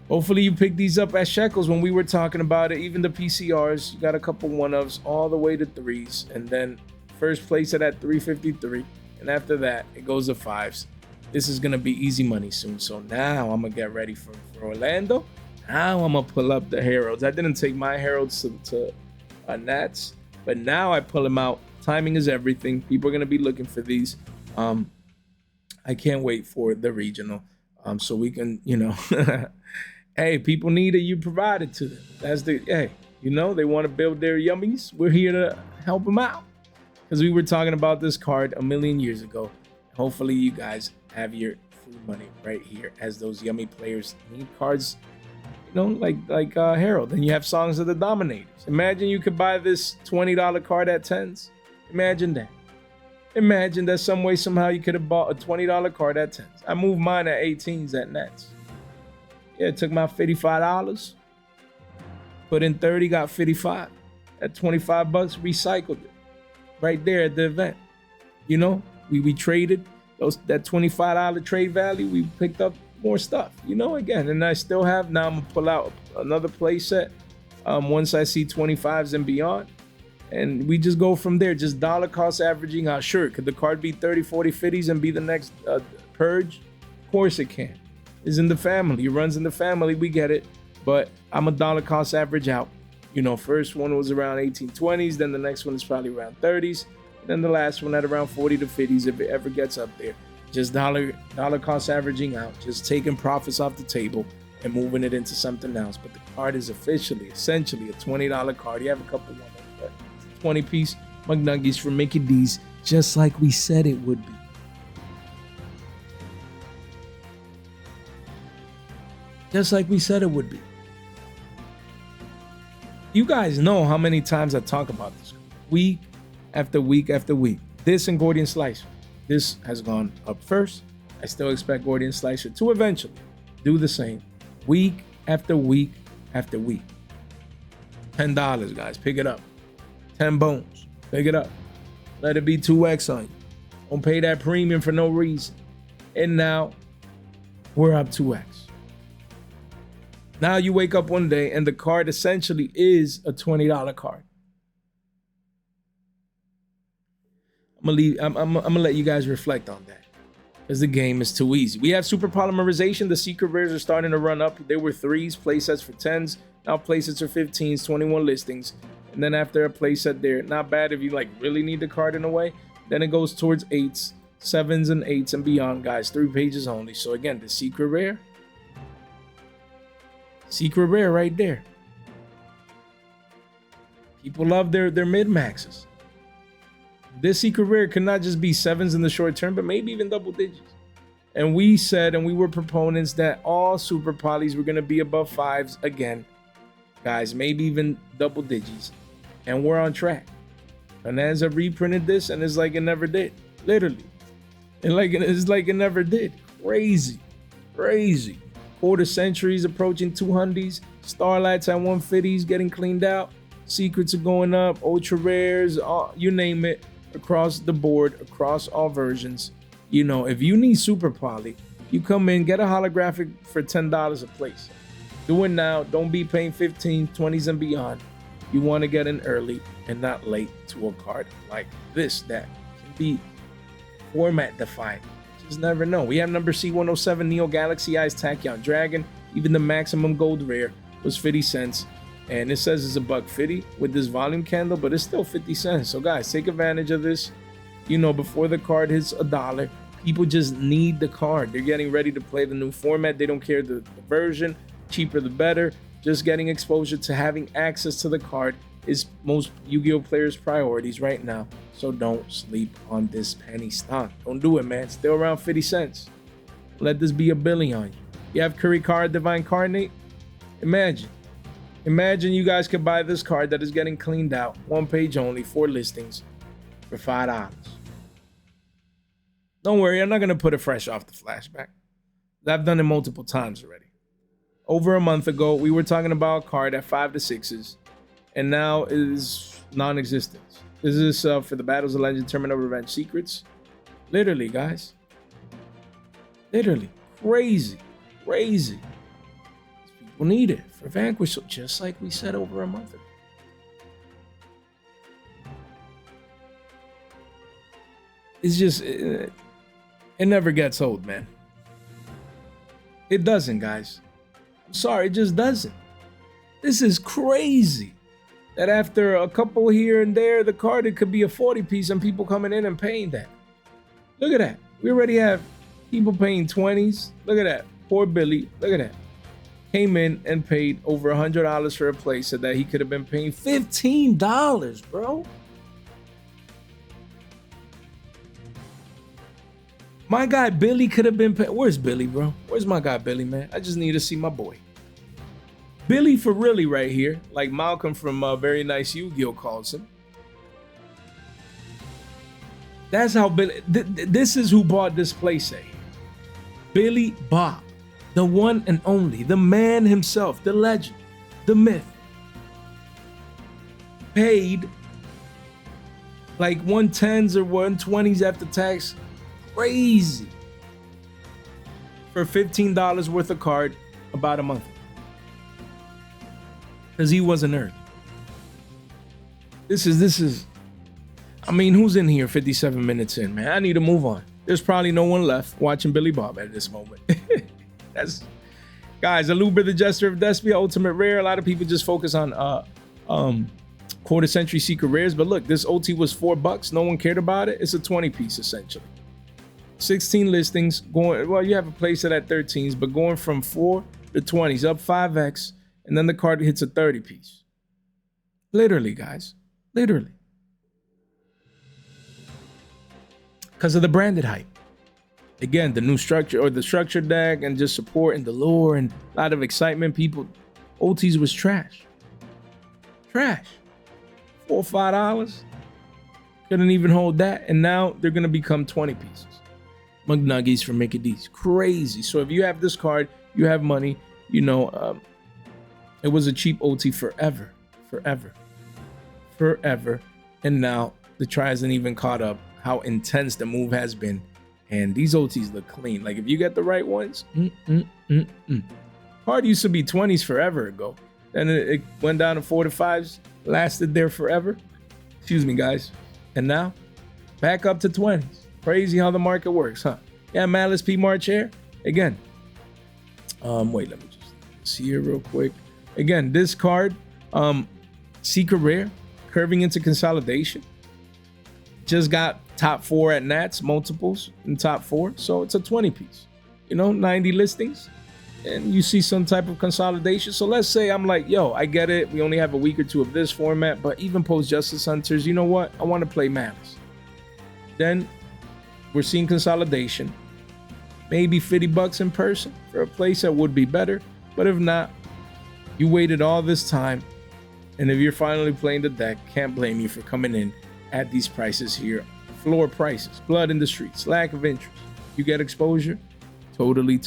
hopefully you pick these up at shekels when we were talking about it. Even the PCRs, you got a couple 1-ofs all the way to 3s, and then first place at that 353, and after that it goes to 5s. This is gonna be easy money soon. So now I'm gonna get ready for Orlando. Now I'm gonna pull up the heralds. I didn't take my heralds to NATS, but now I pull them out. Timing is everything. People are gonna be looking for these. I can't wait for the regional, so we can, you know, hey, people need it. You provide it to them. That's the, hey, you know, they want to build their yummies. We're here to help them out, because we were talking about this card a million years ago. Hopefully you guys have your food money right here, as those yummy players need cards, you know, like Herald. And you have Songs of the Dominators. Imagine you could buy this $20 card at 10s. Imagine that. Imagine that some way, somehow you could have bought a $20 card at 10s. I moved mine at 18s at NATS. Yeah, it took my $55, put in 30, got 55. At 25 bucks, recycled it right there at the event. You know, we traded that $25 trade value. We picked up more stuff, you know, again. And I still have, now I'm gonna pull out another play set once I see 25s and beyond, and we just go from there, just dollar cost averaging out. Sure, could the card be 30, 40, 50s and be the next purge? Of course it can. It's in the family, it runs in the family, we get it. But I'm a dollar cost average out. You know, first one was around 18, 20s, then the next one is probably around 30s. Then the last one at around 40 to 50s, if it ever gets up there. Just dollar cost averaging out, just taking profits off the table and moving it into something else. But the card is essentially a $20 card. You have a couple ones, but it's a 20-piece McNuggies from Mickey D's, just like we said it would be. Just like we said it would be. You guys know how many times I talk about this week after week after week. This and Gordian Slicer. This has gone up first. I still expect Gordian Slicer to eventually do the same week after week after week. $10, guys. Pick it up. 10 bones. Pick it up. Let it be 2x on you. Don't pay that premium for no reason. And now we're up 2x. Now you wake up one day and the card essentially is a $20 card. I'm gonna let you guys reflect on that, because the game is too easy. We have super polymerization. The secret rares are starting to run up. There were 3s, playsets for 10s. Now playsets are 15s, 21 listings. And then after a playset there, not bad if you like really need the card in a way. Then it goes towards 8s, 7s and 8s and beyond, guys. 3 pages only. So again, the secret rare right there. People love their mid-maxes. This secret rare could not just be 7s in the short term, but maybe even double digits. And we said, and we were proponents, that all super polys were going to be above 5s again, guys, maybe even double digits. And we're on track. Bonanza reprinted this, and it's like it never did. Literally. It's like it never did. Crazy. Quarter centuries approaching 200s. Starlights at 150s getting cleaned out. Secrets are going up. Ultra rares, you name it. Across the board, across all versions. You know, if you need super poly, you come in, get a holographic for $10 a place. Do it now. Don't be paying 15, 20s and beyond. You want to get in early and not late to a card like this that can be format defying. Just never know. We have number C107 Neo Galaxy Eyes Tachyon Dragon. Even the maximum gold rare was 50 cents. And it says it's $1.50 with this volume candle, but it's still 50 cents. So guys, take advantage of this. You know, before the card hits $1, people just need the card. They're getting ready to play the new format. They don't care the version, cheaper the better. Just getting exposure to having access to the card is most Yu-Gi-Oh players' priorities right now. So don't sleep on this penny stock. Don't do it, man. Still around 50 cents. Let this be a billy on you. You have Kurikara Divine Carnate? Imagine you guys could buy this card that is getting cleaned out, 1 page only, 4 listings for $5. Don't worry, I'm not going to put it fresh off the flashback. I've done it multiple times already. Over a month ago, we were talking about a card at 5 to 6s, and now it is non-existent. This is for the Battles of Legend Terminal Revenge Secrets. Literally, guys. Literally. Crazy. People need it for Vanquish Soul, just like we said over a month ago. It's just, it never gets old, man. It doesn't, guys. I'm sorry, it just doesn't. This is crazy. That after a couple here and there, the card, it could be a 40 piece and people coming in and paying that. Look at that. We already have people paying 20s. Look at that. Poor Billy. Look at that. Came in and paid over $100 for a play, said that he could have been paying $15, bro. My guy Billy could have been paying. Where's Billy, bro? Where's my guy Billy, man? I just need to see my boy. Billy for really right here, like Malcolm from Very Nice Yu-Gi-Oh calls him. That's how Billy, this is who bought this playset. Billy Bob, the one and only, the man himself, the legend, the myth. Paid like 110s or 120s after tax. Crazy. For $15 worth of card about a month ago. Because he wasn't earned. This is, I mean, who's in here 57 minutes in, man? I need to move on. There's probably no one left watching Billy Bob at this moment. That's, guys, Aluber the Jester of Despia, Ultimate Rare. A lot of people just focus on quarter century secret rares. But look, this OT was $4. No one cared about it. It's a 20 piece essentially. 16 listings going, well, you have a place at 13s, but going from 4 to 20s, up 5x. And then the card hits a 30 piece. Literally, guys. Literally. Because of the branded hype. Again, the new structure or the structure deck and just support and the lore and a lot of excitement. People, OTs was trash. Trash. $4 or $5. Couldn't even hold that. And now they're going to become 20 pieces. McNuggies for Mickey D's. Crazy. So if you have this card, you have money, you know, it was a cheap OT forever. And now the try hasn't even caught up how intense the move has been. And these OTs look clean. Like if you get the right ones, Card used to be 20s forever ago. Then it went down to 4 to 5s, lasted there forever. Excuse me, guys. And now back up to 20s. Crazy how the market works, huh? Yeah, Malice P. March here. Again. Wait, let me just see here real quick. Again, this card, Secret Rare, curving into consolidation. Just got top 4 at NATS, multiples in top 4. So it's a 20 piece. You know, 90 listings. And you see some type of consolidation. So let's say I'm like, yo, I get it. We only have a week or two of this format. But even post Justice Hunters, you know what? I want to play Malice. Then we're seeing consolidation. Maybe $50 in person for a place that would be better. But if not, you waited all this time. And if you're finally playing the deck, can't blame you for coming in at these prices here. Floor prices, blood in the streets, lack of interest. You get exposure, totally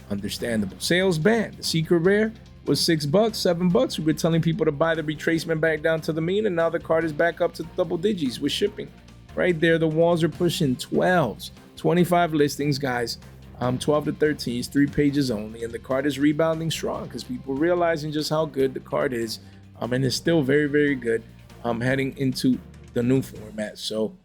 understandable. Sales banned. The Secret Rare was $6, $7. We were telling people to buy the retracement back down to the mean, and now the card is back up to double digits with shipping. Right there, the walls are pushing 12s. 25 listings, guys. 12 to 13s, 3 pages only, and the card is rebounding strong because people realizing just how good the card is. And it's still very good heading into the new format. So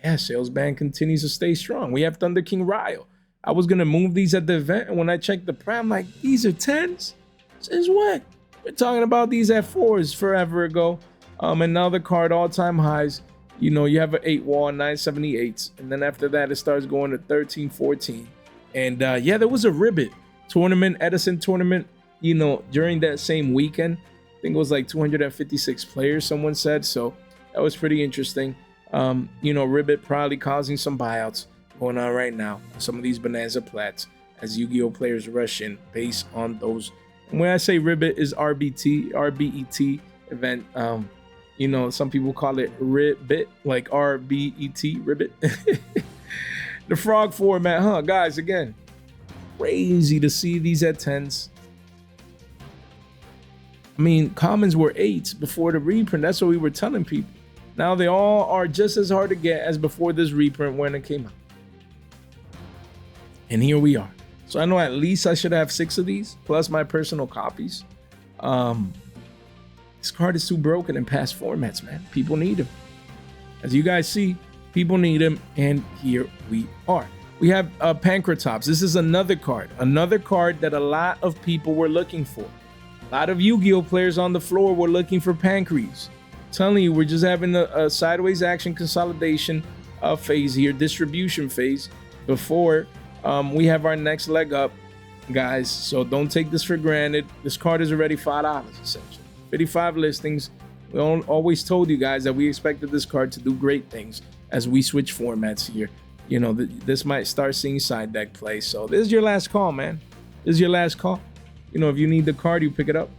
yeah, sales band continues to stay strong. We have Thunder King Ryo. I was gonna move these at the event, and when I checked the price, I'm like, these are 10s? Since what? We're talking about these at 4s forever ago. And now the card all-time highs. You know, you have an 8 wall, 978s, and then after that, it starts going to 13, 14. And yeah, there was a Ribbit tournament, Edison tournament, you know, during that same weekend. I think it was like 256 players, someone said. So that was pretty interesting. You know, Ribbit probably causing some buyouts going on right now. Some of these Bonanza Plats as Yu-Gi-Oh players rush in based on those. And when I say Ribbit is RBET event, you know, some people call it Ribbit, like RBET, Ribbit. The frog format, huh? Guys, again, crazy to see these at 10s. I mean, commons were 8s before the reprint. That's what we were telling people. Now they all are just as hard to get as before this reprint when it came out. And here we are. So I know at least I should have 6 of these, plus my personal copies. This card is too broken in past formats, man. People need them. As you guys see, people need them, and here we are. We have Pancratops. This is another card that a lot of people were looking for. A lot of Yu-Gi-Oh players on the floor were looking for Pancreas. Telling you, we're just having a sideways action consolidation phase here, distribution phase, before we have our next leg up, guys. So don't take this for granted. This card is already $5 essentially. 55 listings. We always told you guys that we expected this card to do great things as we switch formats here. You know, this might start seeing side deck play. So this is your last call, man. This is your last call. You know, if you need the card, you pick it up.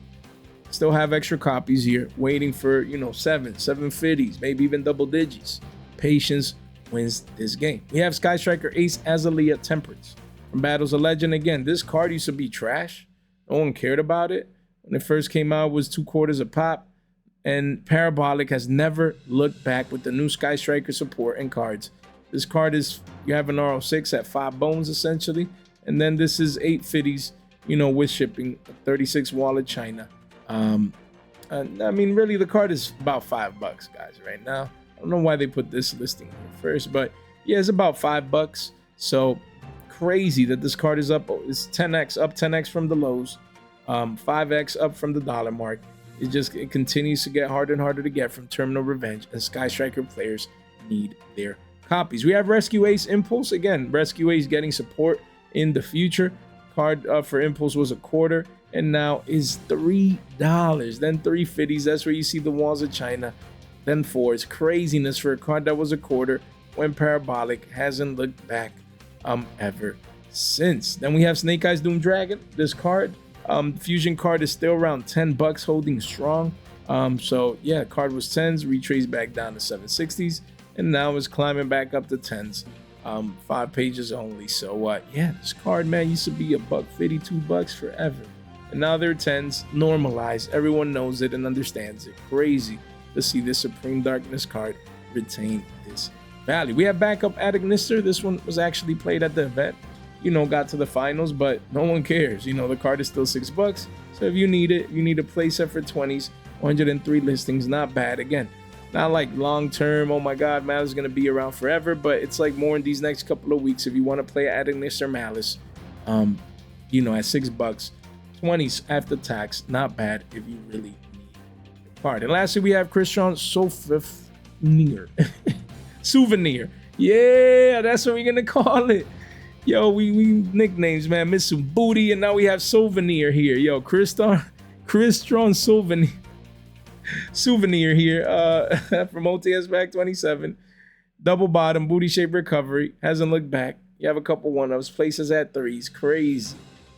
Still have extra copies here waiting for, you know, 750s, maybe even double digits. Patience wins this game. We have Sky Striker Ace Azalea Temperance from Battles of Legend. Again, this card used to be trash. No one cared about it. When it first came out, it was 2/4 a pop. And Parabolic has never looked back with the new Sky Striker support and cards. This card is, you have an RO6 at 5 bones essentially. And then this is 8 fitties, you know, with shipping, 36 wallet China. And I mean, really, the card is about $5, guys, right now. I don't know why they put this listing here first, but yeah, it's about $5. So crazy that this card is up. It's 10x, up 10x from the lows, 5x up from the dollar mark. It continues to get harder and harder to get from Terminal Revenge, and Sky Striker players need their copies. We have Rescue Ace Impulse. Again, Rescue Ace getting support in the future. Card for Impulse was $1/4 and now is $3. Then 3 fitties. That's where you see the walls of China. Then 4s. Craziness for a card that was $1/4 when Parabolic hasn't looked back ever since. Then we have Snake Eyes Doom Dragon. This card, fusion card, is still around $10, holding strong. So yeah, card was 10s, retraced back down to 760s, and now is climbing back up to 10s. 5 pages only. So what? Yeah, this card, man, used to be $1.50, $2 forever, and now they're 10s, normalized. Everyone knows it and understands it. Crazy to see this Supreme Darkness card retain this value. We have backup Adagnister. This one was actually played at the event, you know, got to the finals, but no one cares. You know, the card is still $6. So if you need it, you need a playset for 20s, 103 listings, not bad. Again, not like long term, oh my god, Malice is going to be around forever, but it's like more in these next couple of weeks if you want to play Adagnister Malice, you know, at $6, 20s after tax, not bad if you really need the card. And lastly, we have Christian Souvenir. Souvenir. Yeah, that's what we're going to call it. Yo, we nicknames, man. Miss some booty, and now we have Souvenir here. Yo, Christian Souvenir here from OTS back 27. Double bottom, booty shape recovery. Hasn't looked back. You have a couple 1-ups. Places at 3s. Crazy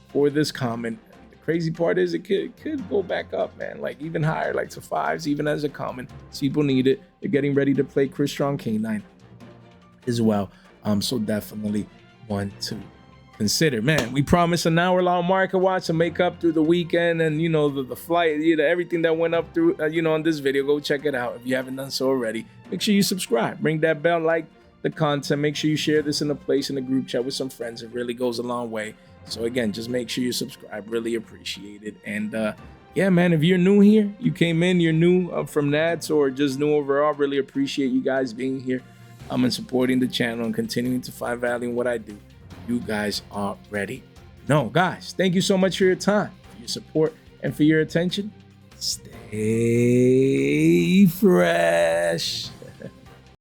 for this common. The crazy part is it could go back up, man. Like even higher, like to 5s, even as a common. People need it. They're getting ready to play Christian K9 as well. So definitely one to consider. Man, we promised an hour-long market watch to make up through the weekend, and you know the flight, you know, everything that went up through you know, on this video. Go check it out if you haven't done so already. Make sure you subscribe, ring that bell, like the content, make sure you share this in a place in the group chat with some friends. It really goes a long way. So again, just make sure you subscribe, really appreciate it. And yeah, man, if you're new here, you came in, you're new from NATS or just new overall, really appreciate you guys being here. and supporting the channel and continuing to find value in what I do. You guys already know. Guys, thank you so much for your time, for your support, and for your attention. Stay fresh.